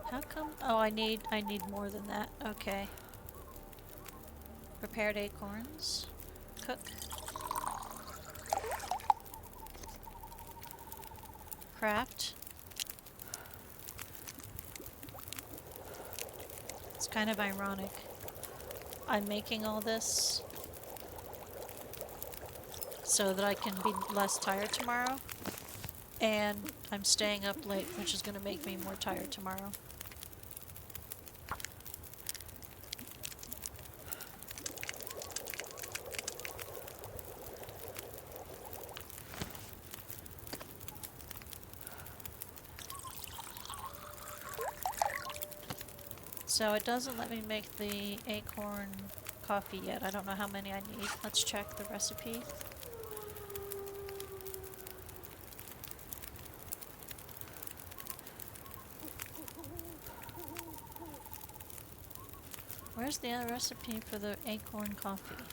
How come? Oh, I need more than that. Okay. Prepared acorns. Cook. Craft. It's kind of ironic. I'm making all this so that I can be less tired tomorrow. And I'm staying up late, which is going to make me more tired tomorrow. So it doesn't let me make the acorn coffee yet. I don't know how many I need. Let's check the recipe. Where's the other recipe for the acorn coffee?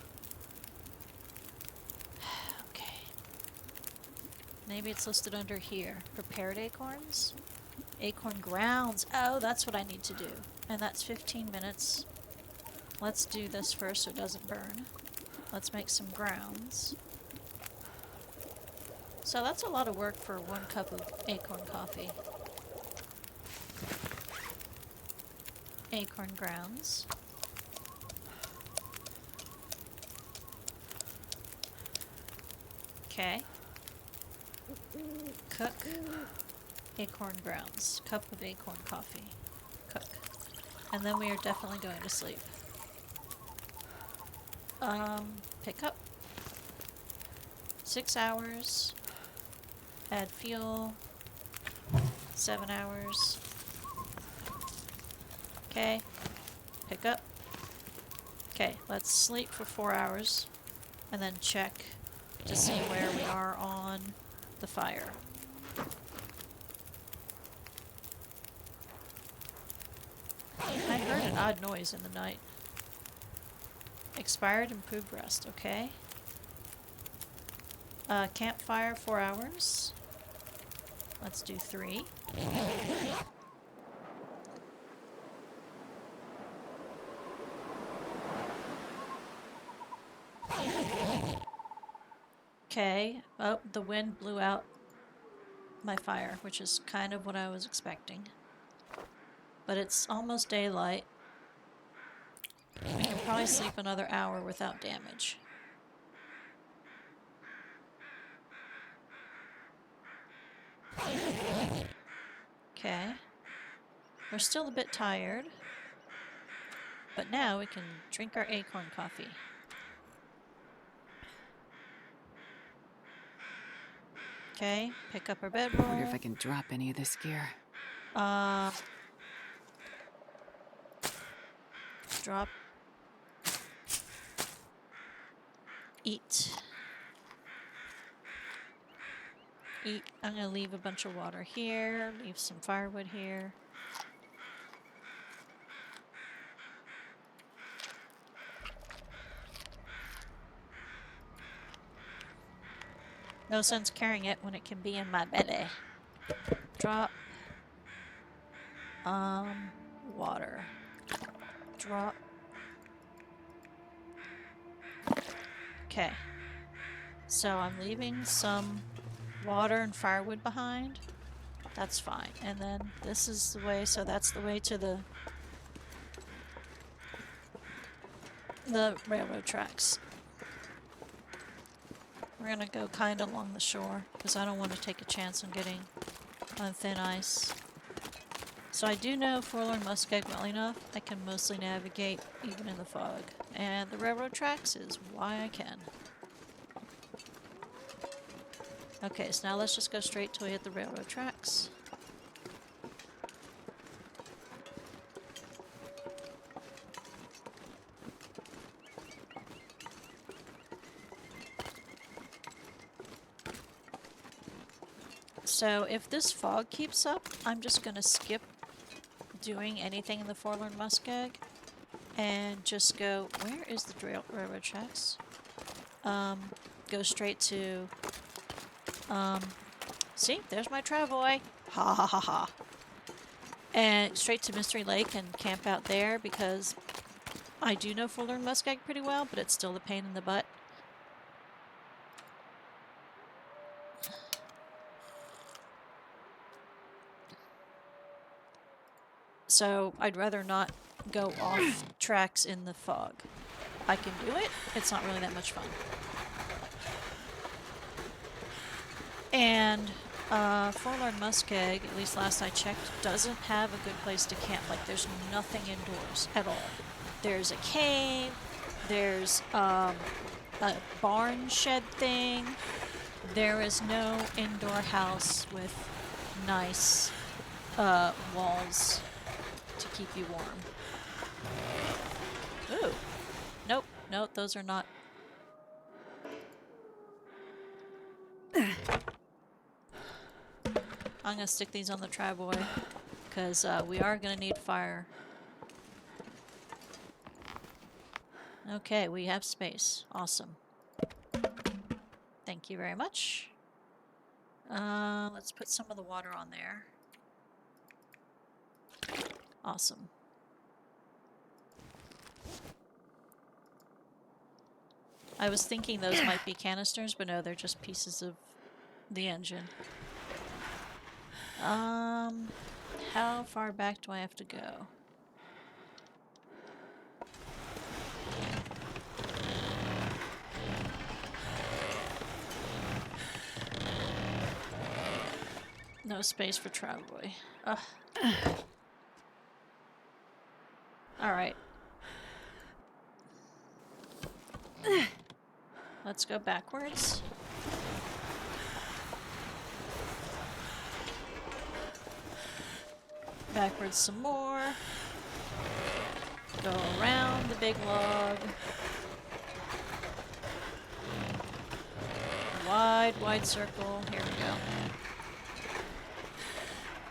Okay. Maybe it's listed under here. Prepared acorns? Acorn grounds. Oh, that's what I need to do. And that's 15 minutes. Let's do this first so it doesn't burn. Let's make some grounds. So that's a lot of work for 1 cup of acorn coffee. Acorn grounds. Okay. Cook. Acorn grounds. Cup of acorn coffee. Cook. And then we are definitely going to sleep. Pick up. 6 hours. Add fuel. 7 hours. Okay. Pick up. Okay, let's sleep for 4 hours and then check to see where we are on the fire. I heard an odd noise in the night. Expired improved rest, okay. Campfire 4 hours. Let's do 3. Okay. Oh, the wind blew out my fire, which is kind of what I was expecting. But it's almost daylight. We can probably sleep another hour without damage. Okay. We're still a bit tired. But now we can drink our acorn coffee. Okay, pick up our bedroll. I wonder if I can drop any of this gear. Drop. Eat. Eat. I'm gonna leave a bunch of water here, leave some firewood here. No sense carrying it when it can be in my belly. Drop. Water. Drop. Okay. So I'm leaving some water and firewood behind. That's fine. And then this is the way, so that's the way to the railroad tracks. We're gonna go kind of along the shore because I don't want to take a chance on getting on thin ice. So I do know Forlorn Muskeg well enough. I can mostly navigate even in the fog. And the railroad tracks is why I can. Okay, so now let's just go straight till we hit the railroad tracks. So if this fog keeps up, I'm just going to skip doing anything in the Forlorn Muskeg and just go, where is the railroad tracks? Go straight to See, there's my travoy. Ha ha ha ha. And straight to Mystery Lake and camp out there because I do know forlorn muskeg pretty well, but it's still a pain in the butt. So I'd rather not go off tracks in the fog. I can do it, it's not really that much fun. And forlorn muskeg, at least last I checked, doesn't have a good place to camp. Like, there's nothing indoors at all. There's a cave, there's a barn shed thing. There is no indoor house with nice walls to keep you warm. Ooh. Nope, nope, those are not. I'm gonna stick these on the travoy because we are gonna need fire. Okay, we have space. Awesome. Thank you very much. Let's put some of the water on there. Awesome. I was thinking those might be canisters, but no, they're just pieces of the engine. How far back do I have to go? No space for travoy. Ugh. Alright. Let's go backwards. Backwards some more. Go around the big log. Wide circle. Here we go.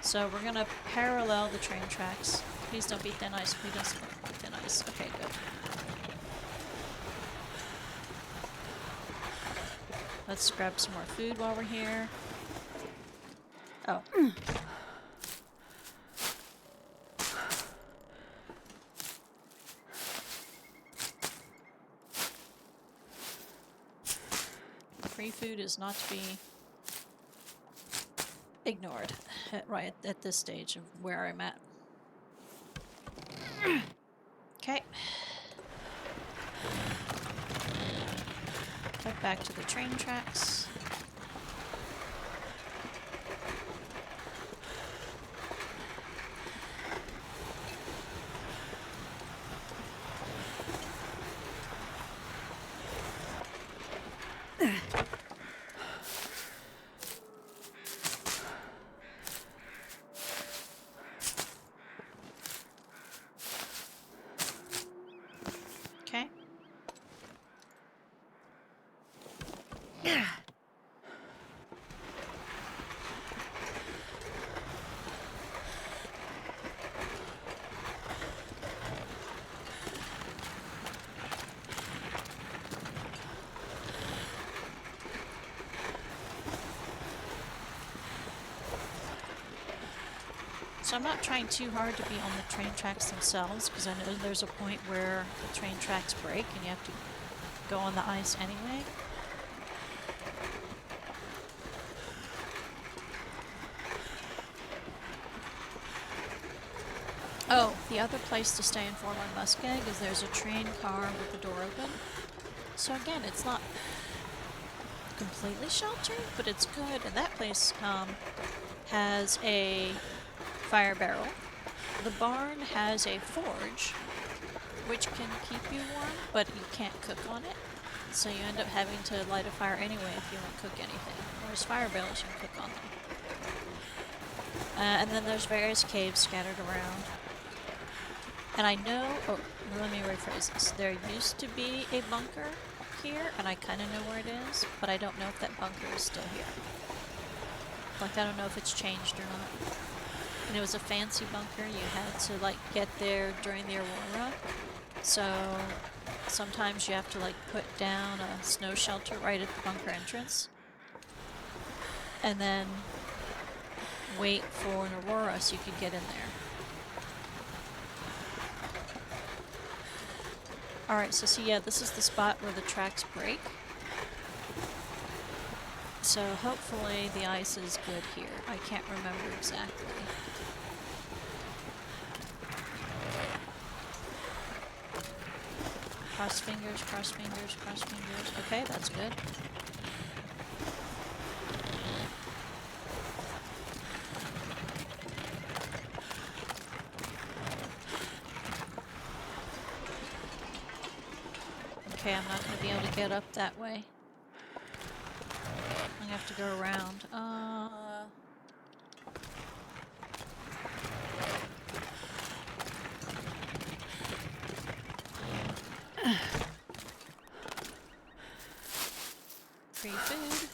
So we're gonna parallel the train tracks. Please don't be thin ice. Please don't be thin ice. Okay, good. Let's grab some more food while we're here. Oh. Free food is not to be ignored right at this stage of where I'm at. Okay. Head back to the train tracks. Okay. So I'm not trying too hard to be on the train tracks themselves, because I know there's a point where the train tracks break and you have to go on the ice anyway. Oh, the other place to stay in Forlorn Muskeg is there's a train car with the door open. So again, it's not completely sheltered, but it's good. And that place has a fire barrel. The barn has a forge, which can keep you warm, but you can't cook on it. So you end up having to light a fire anyway if you don't cook anything. Whereas fire barrels, you can cook on them. And then there's various caves scattered around. And I know, oh, let me rephrase this. There used to be a bunker here, and I kind of know where it is, but I don't know if that bunker is still here. Like, I don't know if it's changed or not. And it was a fancy bunker. You had to, like, get there during the Aurora. So sometimes you have to, like, put down a snow shelter right at the bunker entrance. and then wait for an aurora so you could get in there. Alright, so see, yeah, this is the spot where the tracks break. So hopefully the ice is good here. I can't remember exactly. Cross fingers, cross fingers, cross fingers. Okay, that's good. Okay, I'm not going to be able to get up that way. I'm going to have to go around. Free food.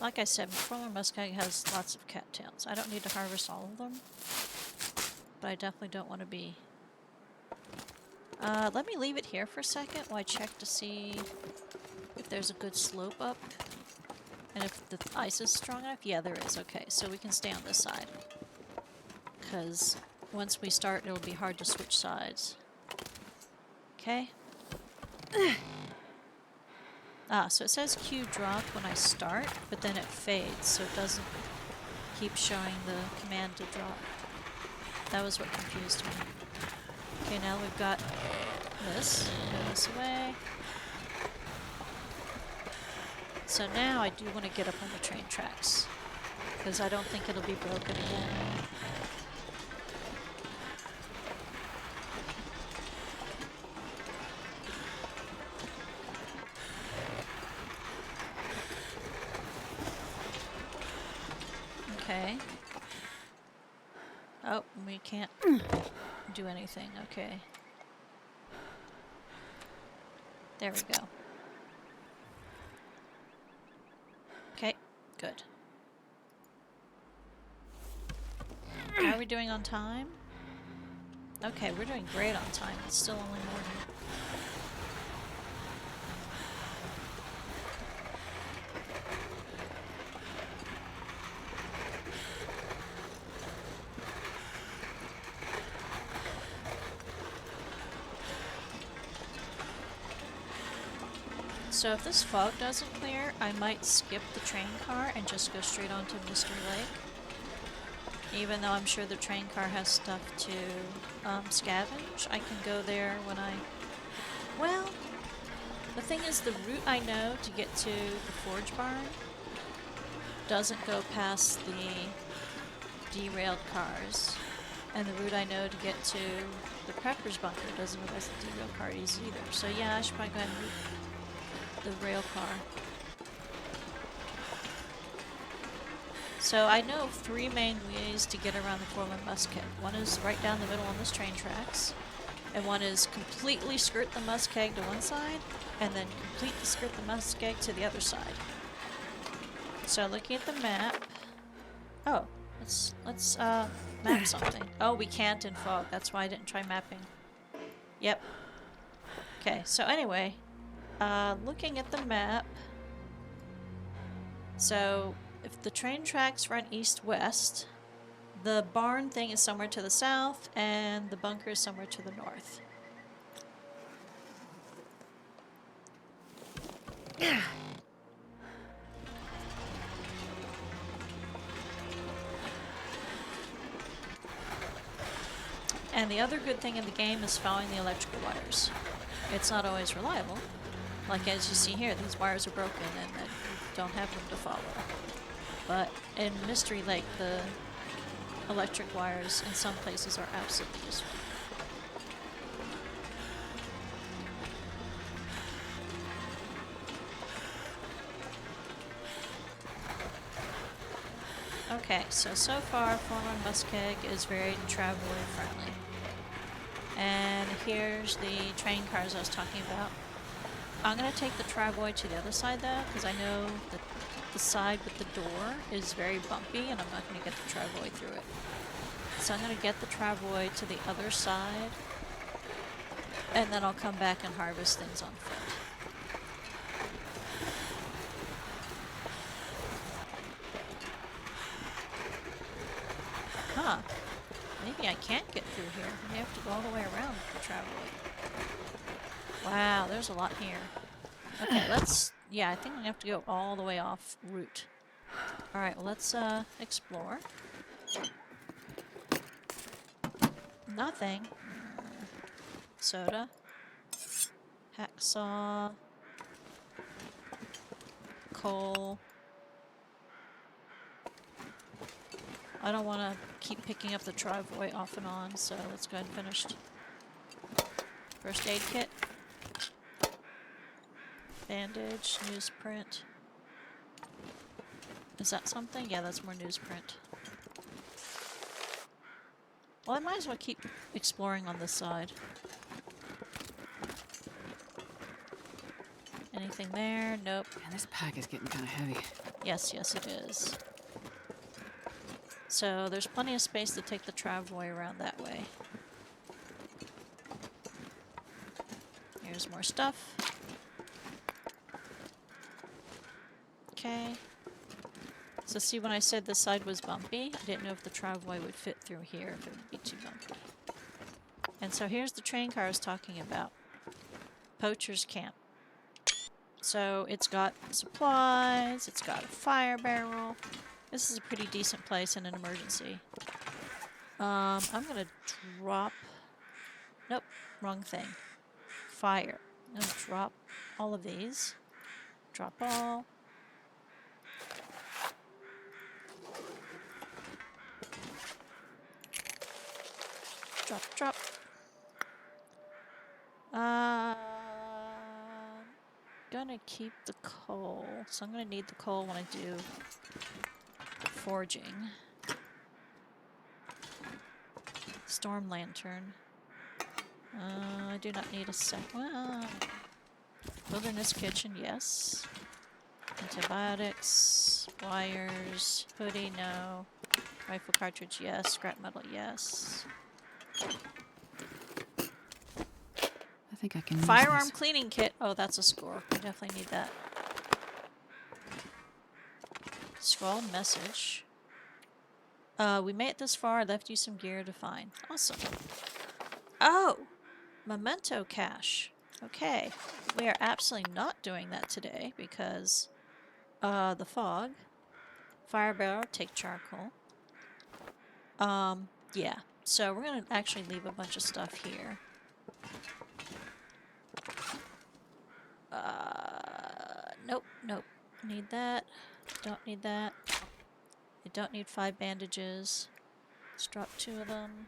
Like I said, former muskeg has lots of cattails. I don't need to harvest all of them, but I definitely don't want to be... let me leave it here for a second while I check to see if there's a good slope up. And if the ice is strong enough. Yeah, there is. Okay, so we can stay on this side. Because once we start, it'll be hard to switch sides. Okay. So it says Q drop when I start, but then it fades, so it doesn't keep showing the command to drop. That was what confused me. Okay, now we've got this. Go this way. So now I do want to get up on the train tracks, because I don't think it'll be broken again. Okay. Oh, we can't do anything. Okay. There we go. Okay, good. How are we doing on time? Okay, we're doing great on time. It's still only morning. So if this fog doesn't clear, I might skip the train car and just go straight onto Mystery Lake. Even though I'm sure the train car has stuff to scavenge, I can go there when I... Well, the thing is, the route I know to get to the forge barn doesn't go past the derailed cars. And the route I know to get to the prepper's bunker doesn't go past the derailed cars either. So yeah, I should probably go ahead and route the rail car. So I know of 3 main ways to get around the Foreland Muskeg. One is right down the middle on this train tracks, and one is completely skirt the Muskeg to one side, and then completely skirt the Muskeg to the other side. So looking at the map, oh, let's map something. Oh, we can't in fog. That's why I didn't try mapping. Yep. Okay. So anyway. Looking at the map, so if the train tracks run east-west, the barn thing is somewhere to the south, and the bunker is somewhere to the north. And the other good thing in the game is following the electrical wires. It's not always reliable. Like as you see here, these wires are broken and then you don't have room to follow. But in Mystery Lake, the electric wires in some places are absolutely useful. Okay, so far, former Muskeg is very traveler friendly. And here's the train cars I was talking about. I'm going to take the travoy to the other side though, because I know that the side with the door is very bumpy and I'm not going to get the travoy through it. So I'm gonna get the travoy to the other side, and then I'll come back and harvest things on foot. Huh. Maybe I can't get through here. I have to go all the way around the travoy. Wow, there's a lot here. Okay, let's... Yeah, I think we have to go all the way off route. Alright, well, let's explore. Nothing. Soda. Hacksaw. Coal. I don't want to keep picking up the travoy off and on, so let's go ahead and finish. First aid kit. Bandage. Newsprint. Is that something? Yeah, that's more newsprint. Well, I might as well keep exploring on this side. Anything there? Nope. Man, this pack is getting kind of heavy. Yes, yes it is. So there's plenty of space to take the travoy around that way. Here's more stuff. Okay. So see, when I said this side was bumpy, I didn't know if the travoy would fit through here, if it would be too bumpy. And so here's the train car I was talking about. Poacher's Camp. So it's got supplies, it's got a fire barrel. This is a pretty decent place in an emergency. I'm gonna drop... Nope, wrong thing. Fire. I'm gonna drop all of these. Drop all. Drop, drop. Gonna keep the coal. So I'm gonna need the coal when I do forging. Storm lantern. I do not need a well, wilderness kitchen, yes. Antibiotics, wires, hoodie, no. Rifle cartridge, yes. Scrap metal, yes. I think I can use Firearm this. cleaning kit. Oh, that's a score. I definitely need that. Scrawled message. We made it this far. I left you some gear to find. Awesome. Oh! Memento cache. Okay. We are absolutely not doing that today because the fog. Fire barrel, take charcoal. Yeah. So we're gonna actually leave a bunch of stuff here. Nope, nope. Need that. Don't need that. I don't need 5 bandages. Let's drop 2 of them.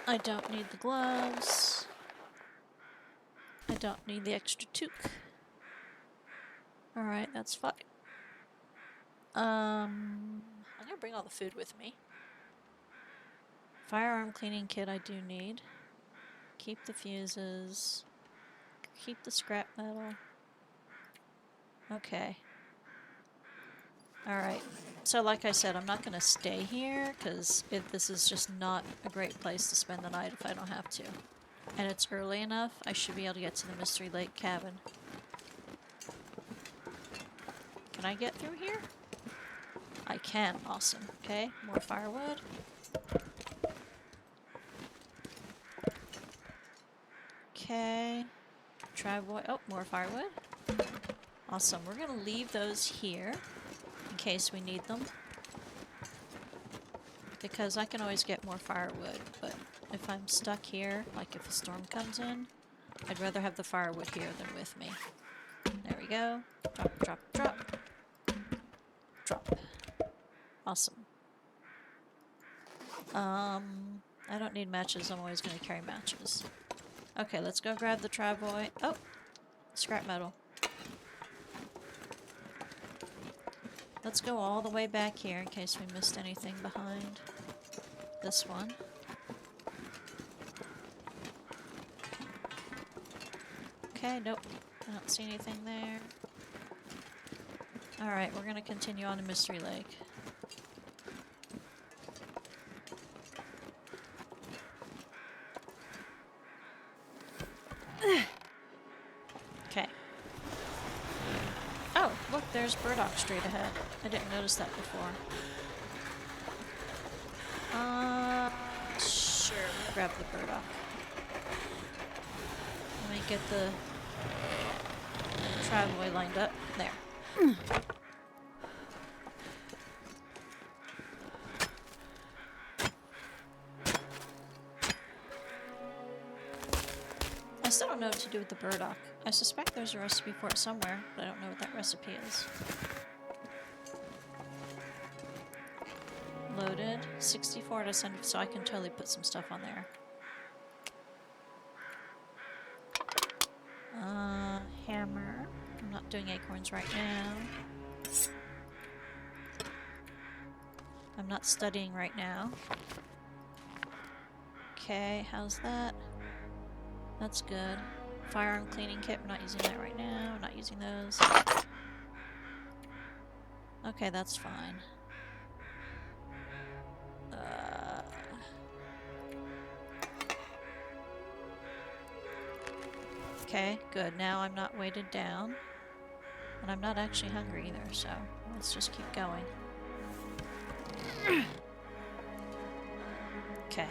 I don't need the gloves. I don't need the extra toque. Alright, that's fine. I'm gonna bring all the food with me. Firearm cleaning kit I do need. Keep the fuses. Keep the scrap metal. Okay. Alright. So like I said, I'm not going to stay here because this is just not a great place to spend the night if I don't have to. And it's early enough, I should be able to get to the Mystery Lake cabin. Can I get through here? I can. Awesome. Okay, more firewood. Okay. Travoy. Oh, more firewood. Awesome. We're going to leave those here in case we need them. Because I can always get more firewood, but if I'm stuck here, like if a storm comes in, I'd rather have the firewood here than with me. There we go. Drop, drop, drop. Drop. Awesome. I don't need matches. I'm always going to carry matches. Okay, let's go grab the travoy. Oh, scrap metal. Let's go all the way back here in case we missed anything behind this one. Okay, nope. I don't see anything there. Alright, we're gonna continue on to Mystery Lake. there's burdock straight ahead. I didn't notice that before. Sure, we'll grab the burdock. Let me get the travelway lined up. There. I still don't know what to do with the burdock. I suspect there's a recipe for it somewhere, but I don't know what that recipe is. Loaded. 64 to send, so I can totally put some stuff on there. Hammer. I'm not doing acorns right now. I'm not studying right now. Okay, how's that? That's good. Firearm cleaning kit, we're not using that right now. We're not using those. Okay, that's fine. Okay, good. Now I'm not weighted down. And I'm not actually hungry either, so let's just keep going. Okay.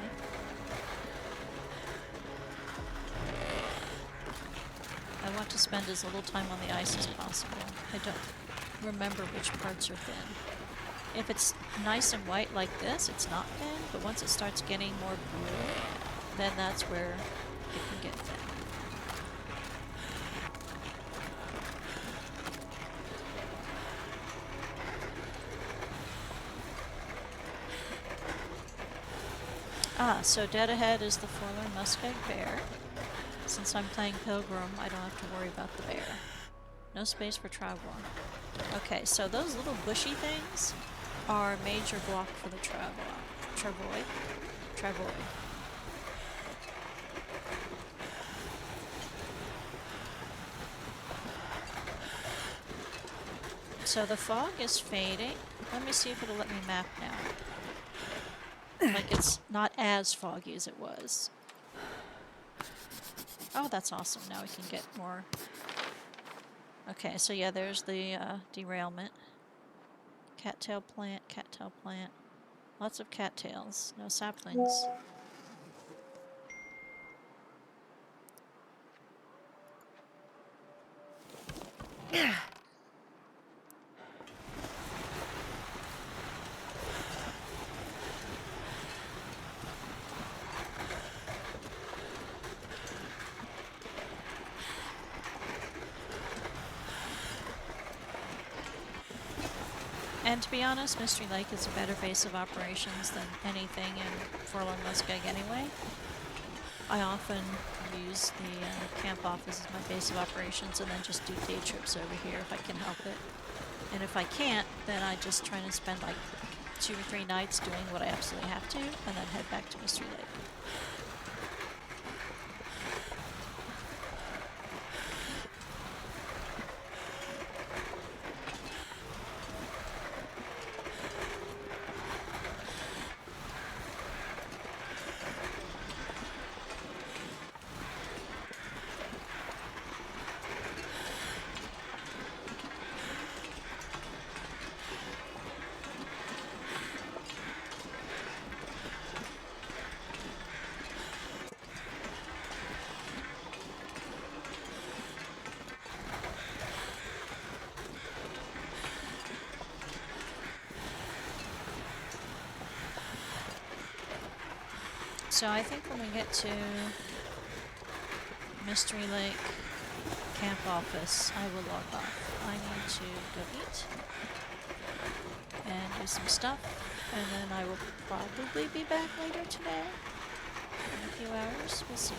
I want to spend as little time on the ice as possible. I don't remember which parts are thin. If it's nice and white like this, it's not thin, but once it starts getting more blue, then that's where it can get thin. So dead ahead is the forlorn muskeg bear. Since I'm playing Pilgrim, I don't have to worry about the bear. No space for travel. Okay, so those little bushy things are a major block for the travoid. So the fog is fading. Let me see if it'll let me map now. Like it's not as foggy as it was. Oh, that's awesome. Now we can get more. Okay, so yeah, there's the derailment. Cattail plant, cattail plant. Lots of cattails, no saplings. And to be honest, Mystery Lake is a better base of operations than anything in Forlorn Muskeg anyway. I often use the camp office as my base of operations and then just do day trips over here if I can help it. And if I can't, then I just try to spend like 2 or 3 nights doing what I absolutely have to and then head back to Mystery Lake. So I think when we get to Mystery Lake camp office, I will log off. I need to go eat and do some stuff, and then I will probably be back later today. In a few hours, we'll see.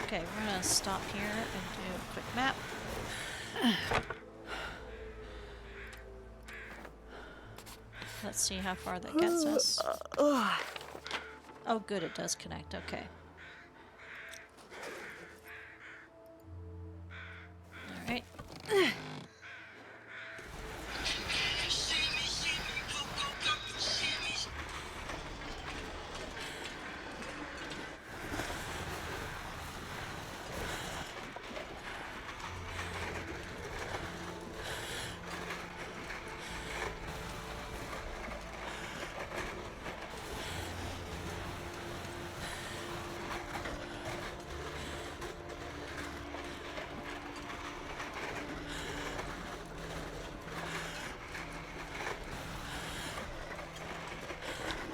Okay, we're gonna stop here and do a quick map. Let's see how far that gets us. Oh good, it does connect, okay. Alright.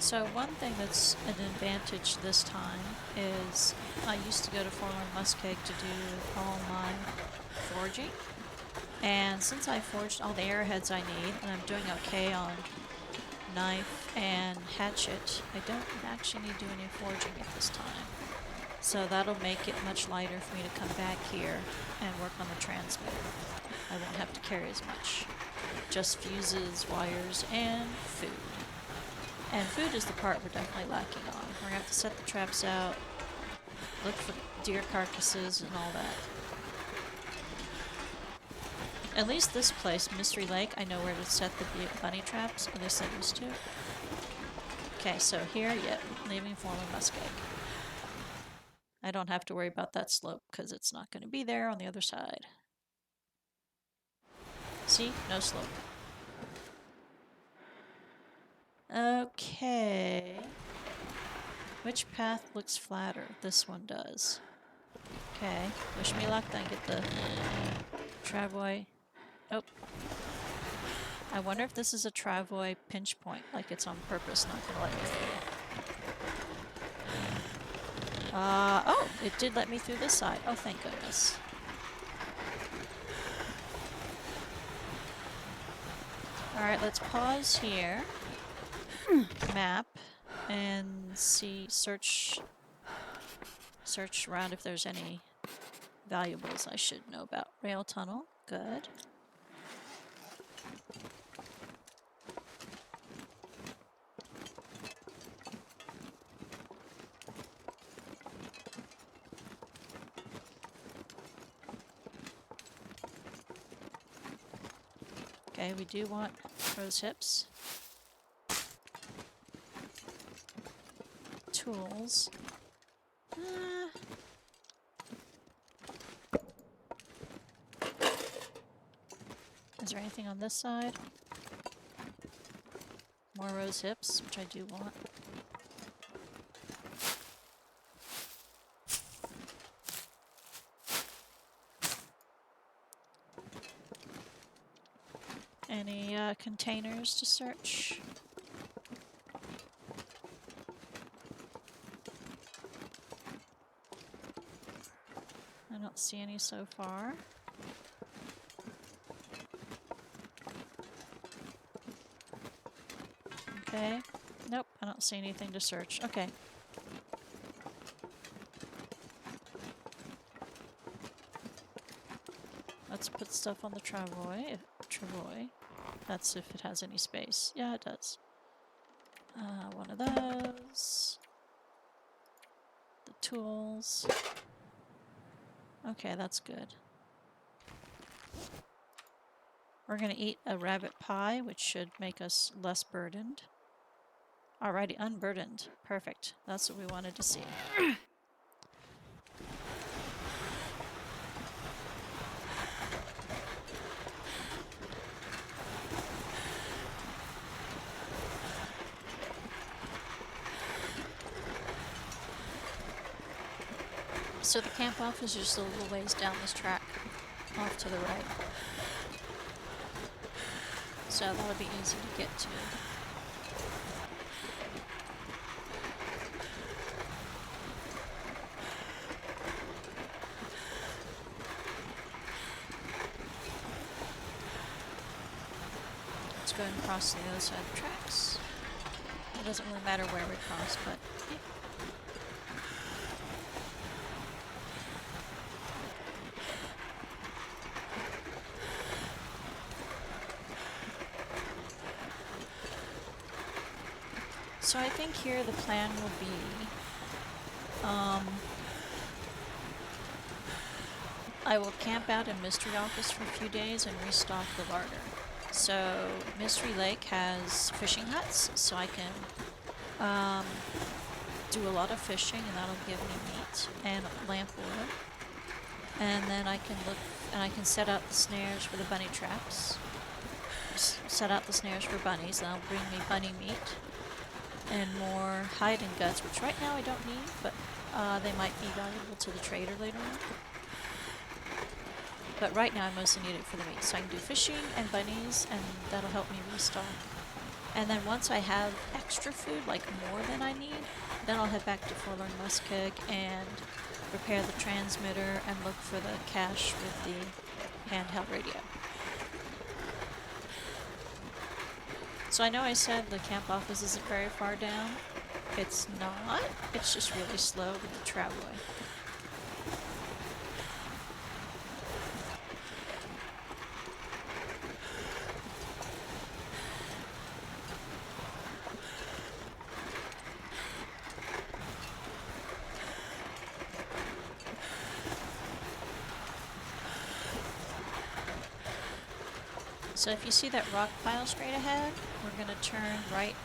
So one thing that's an advantage this time is I used to go to Forlorn Muskeg to do all my foraging. And since I forged all the arrowheads I need, and I'm doing okay on knife and hatchet, I don't actually need to do any forging at this time. So that'll make it much lighter for me to come back here and work on the transmitter. I won't have to carry as much. Just fuses, wires, and food. And food is the part we're definitely lacking on. We're gonna have to set the traps out, look for deer carcasses and all that. At least this place, Mystery Lake, I know where to set the bunny traps, at least I used to. Okay, so here, yeah, leaving Forlorn Muskeg. I don't have to worry about that slope because it's not going to be there on the other side. See? No slope. Okay. Which path looks flatter? This one does. Okay. Wish me luck then. Get the travoy. Oh. I wonder if this is a travoy pinch point, like it's on purpose, not gonna let me through. Oh, it did let me through this side. Oh, thank goodness. Alright, let's pause here. Map. And see, search around if there's any valuables I should know about. Rail tunnel, good. Okay, we do want rose hips. Tools. Is there anything on this side? More rose hips, which I do want. Any containers to search? I don't see any so far. Okay. Nope, I don't see anything to search. Okay. Let's put stuff on the travoy. That's if it has any space. Yeah, it does. One of those. The tools. Okay, that's good. We're gonna eat a rabbit pie, which should make us less burdened. Alrighty, unburdened. Perfect. That's what we wanted to see. So the camp off is just a little ways down this track, off to the right. So that'll be easy to get to. Let's go ahead and cross to the other side of the tracks. It doesn't really matter where we cross, but yeah. So I think here the plan will be, I will camp out in Mystery Office for a few days and restock the larder. So Mystery Lake has fishing huts, so I can do a lot of fishing, and that'll give me meat and lamp oil. And then I can look, and I can set out the snares for the bunny traps. Set out the snares for bunnies, that'll bring me bunny meat. And more hide and guts, which right now I don't need, but they might be valuable to the trader later on. But right now I mostly need it for the meat, so I can do fishing and bunnies, and that'll help me restock And then once I have extra food, like more than I need, then I'll head back to Forlorn Muskeg and repair the transmitter and look for the cache with the handheld radio. So I know I said the camp office isn't very far down. It's not. It's just really slow with the tramway. So if you see that rock pile straight ahead, we're gonna turn right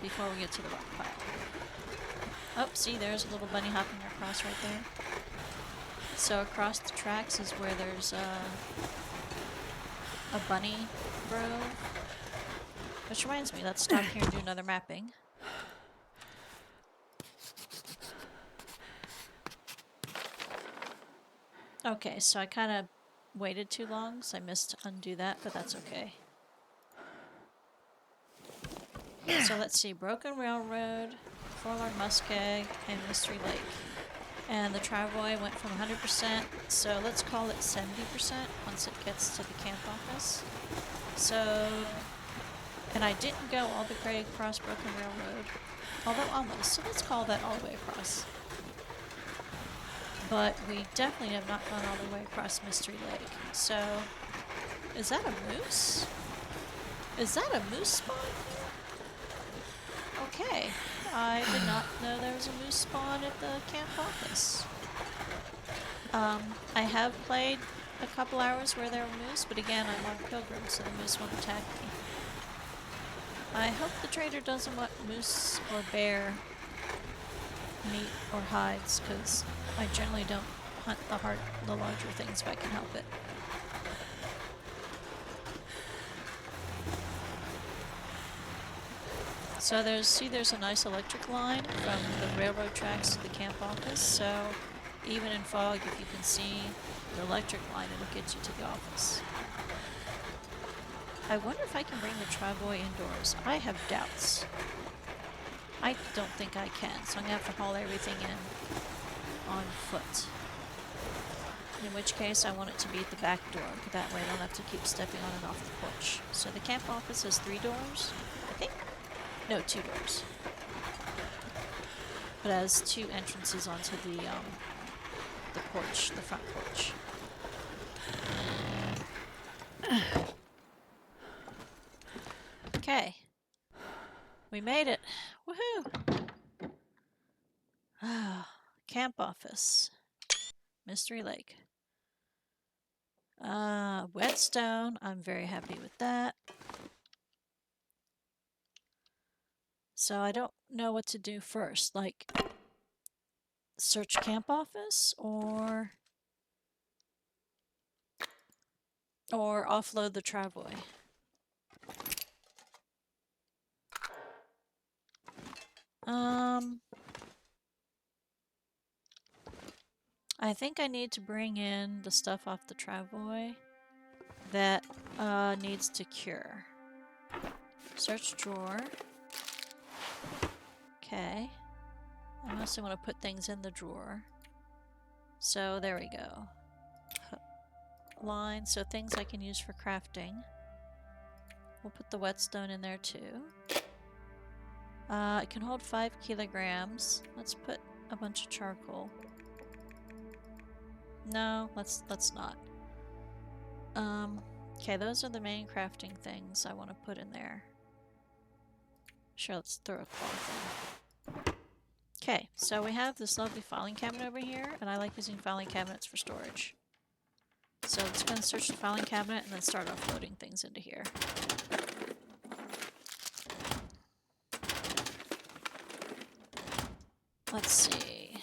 before we get to the rock pile. Oh, see, there's a little bunny hopping across right there. So across the tracks is where there's a bunny grove. Which reminds me, let's stop here and do another mapping. Okay, so I kind of waited too long, so I missed to undo that, but that's okay. So let's see, Broken Railroad, Forlorn Muskeg, and Mystery Lake. And the travoy went from 100%, so let's call it 70% once it gets to the camp office. So, and I didn't go all the way across Broken Railroad, although almost, so let's call that all the way across. But we definitely have not gone all the way across Mystery Lake. So, is that a moose? Is that a moose spawn here? Okay, I did not know there was a moose spawn at the camp office. I have played a couple hours where there were moose, but again, I'm on Pilgrim, so the moose won't attack me. I hope the trader doesn't want moose or bear meat or hides, because I generally don't hunt the larger things if I can help it. So there's a nice electric line from the railroad tracks to the camp office, so even in fog, if you can see the electric line, it'll get you to the office. I wonder if I can bring the travoy indoors. I have doubts. I don't think I can, so I'm gonna have to haul everything in on foot. In which case, I want it to be at the back door, that way I don't have to keep stepping on and off the porch. So the camp office has 3 doors, I think? No, 2 doors. But it has 2 entrances onto the porch, the front porch. Okay. We made it. Woohoo! Camp office. Mystery Lake. Whetstone. I'm very happy with that. So I don't know what to do first. Like, search camp office or offload the travoy. I think I need to bring in the stuff off the travoy that needs to cure. Search drawer. Okay. I mostly want to put things in the drawer. So there we go. Line, so things I can use for crafting. We'll put the whetstone in there too. It can hold 5 kilograms. Let's put a bunch of charcoal. No, let's not. Okay, those are the main crafting things I want to put in there. Sure, let's throw a cloth in. Okay, so we have this lovely filing cabinet over here, and I like using filing cabinets for storage. So let's go and search the filing cabinet and then start offloading things into here. Let's see.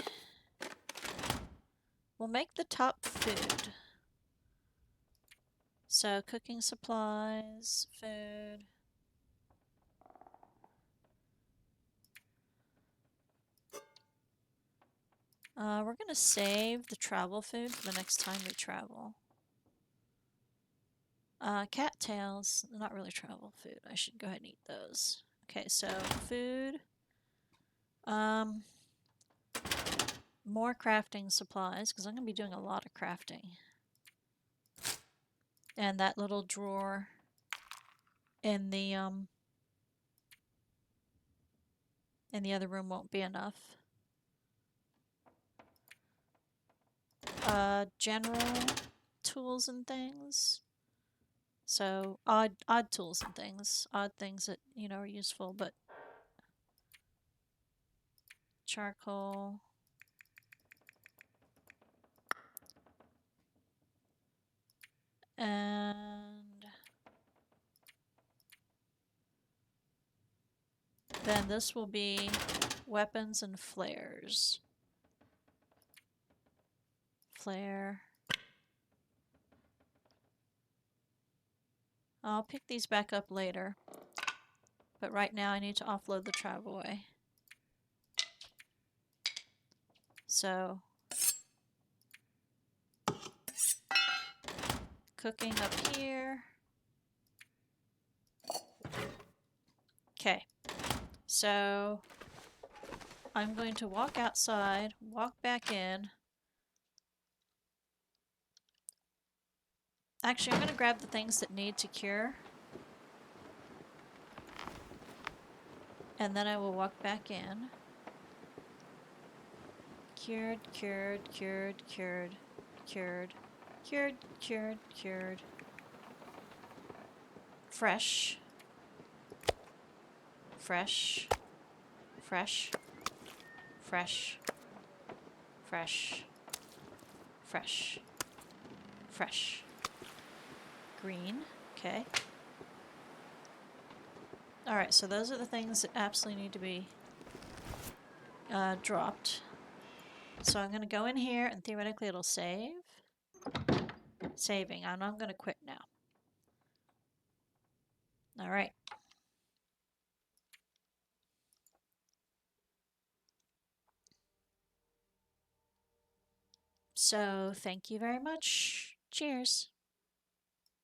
We'll make the top food. So cooking supplies, food. We're gonna save the travel food for the next time we travel. Cattails, not really travel food. I should go ahead and eat those. Okay, so food. More crafting supplies, because I'm going to be doing a lot of crafting. And that little drawer in the other room won't be enough. General tools and things. So odd tools and things, odd things that are useful, but charcoal. And then this will be weapons and flares. Flare. I'll pick these back up later. But right now I need to offload the travelway. So, cooking up here. Okay, so I'm going to walk outside, walk back in. Actually, I'm going to grab the things that need to cure. And then I will walk back in. Cured, cured, cured, cured, cured, cured, cured, cured. Fresh. Fresh. Fresh. Fresh. Fresh. Fresh. Fresh. Green. Okay. Alright, so those are the things that absolutely need to be dropped. So I'm going to go in here and theoretically it'll save. Saving. I'm going to quit now. Alright. So thank you very much. Cheers.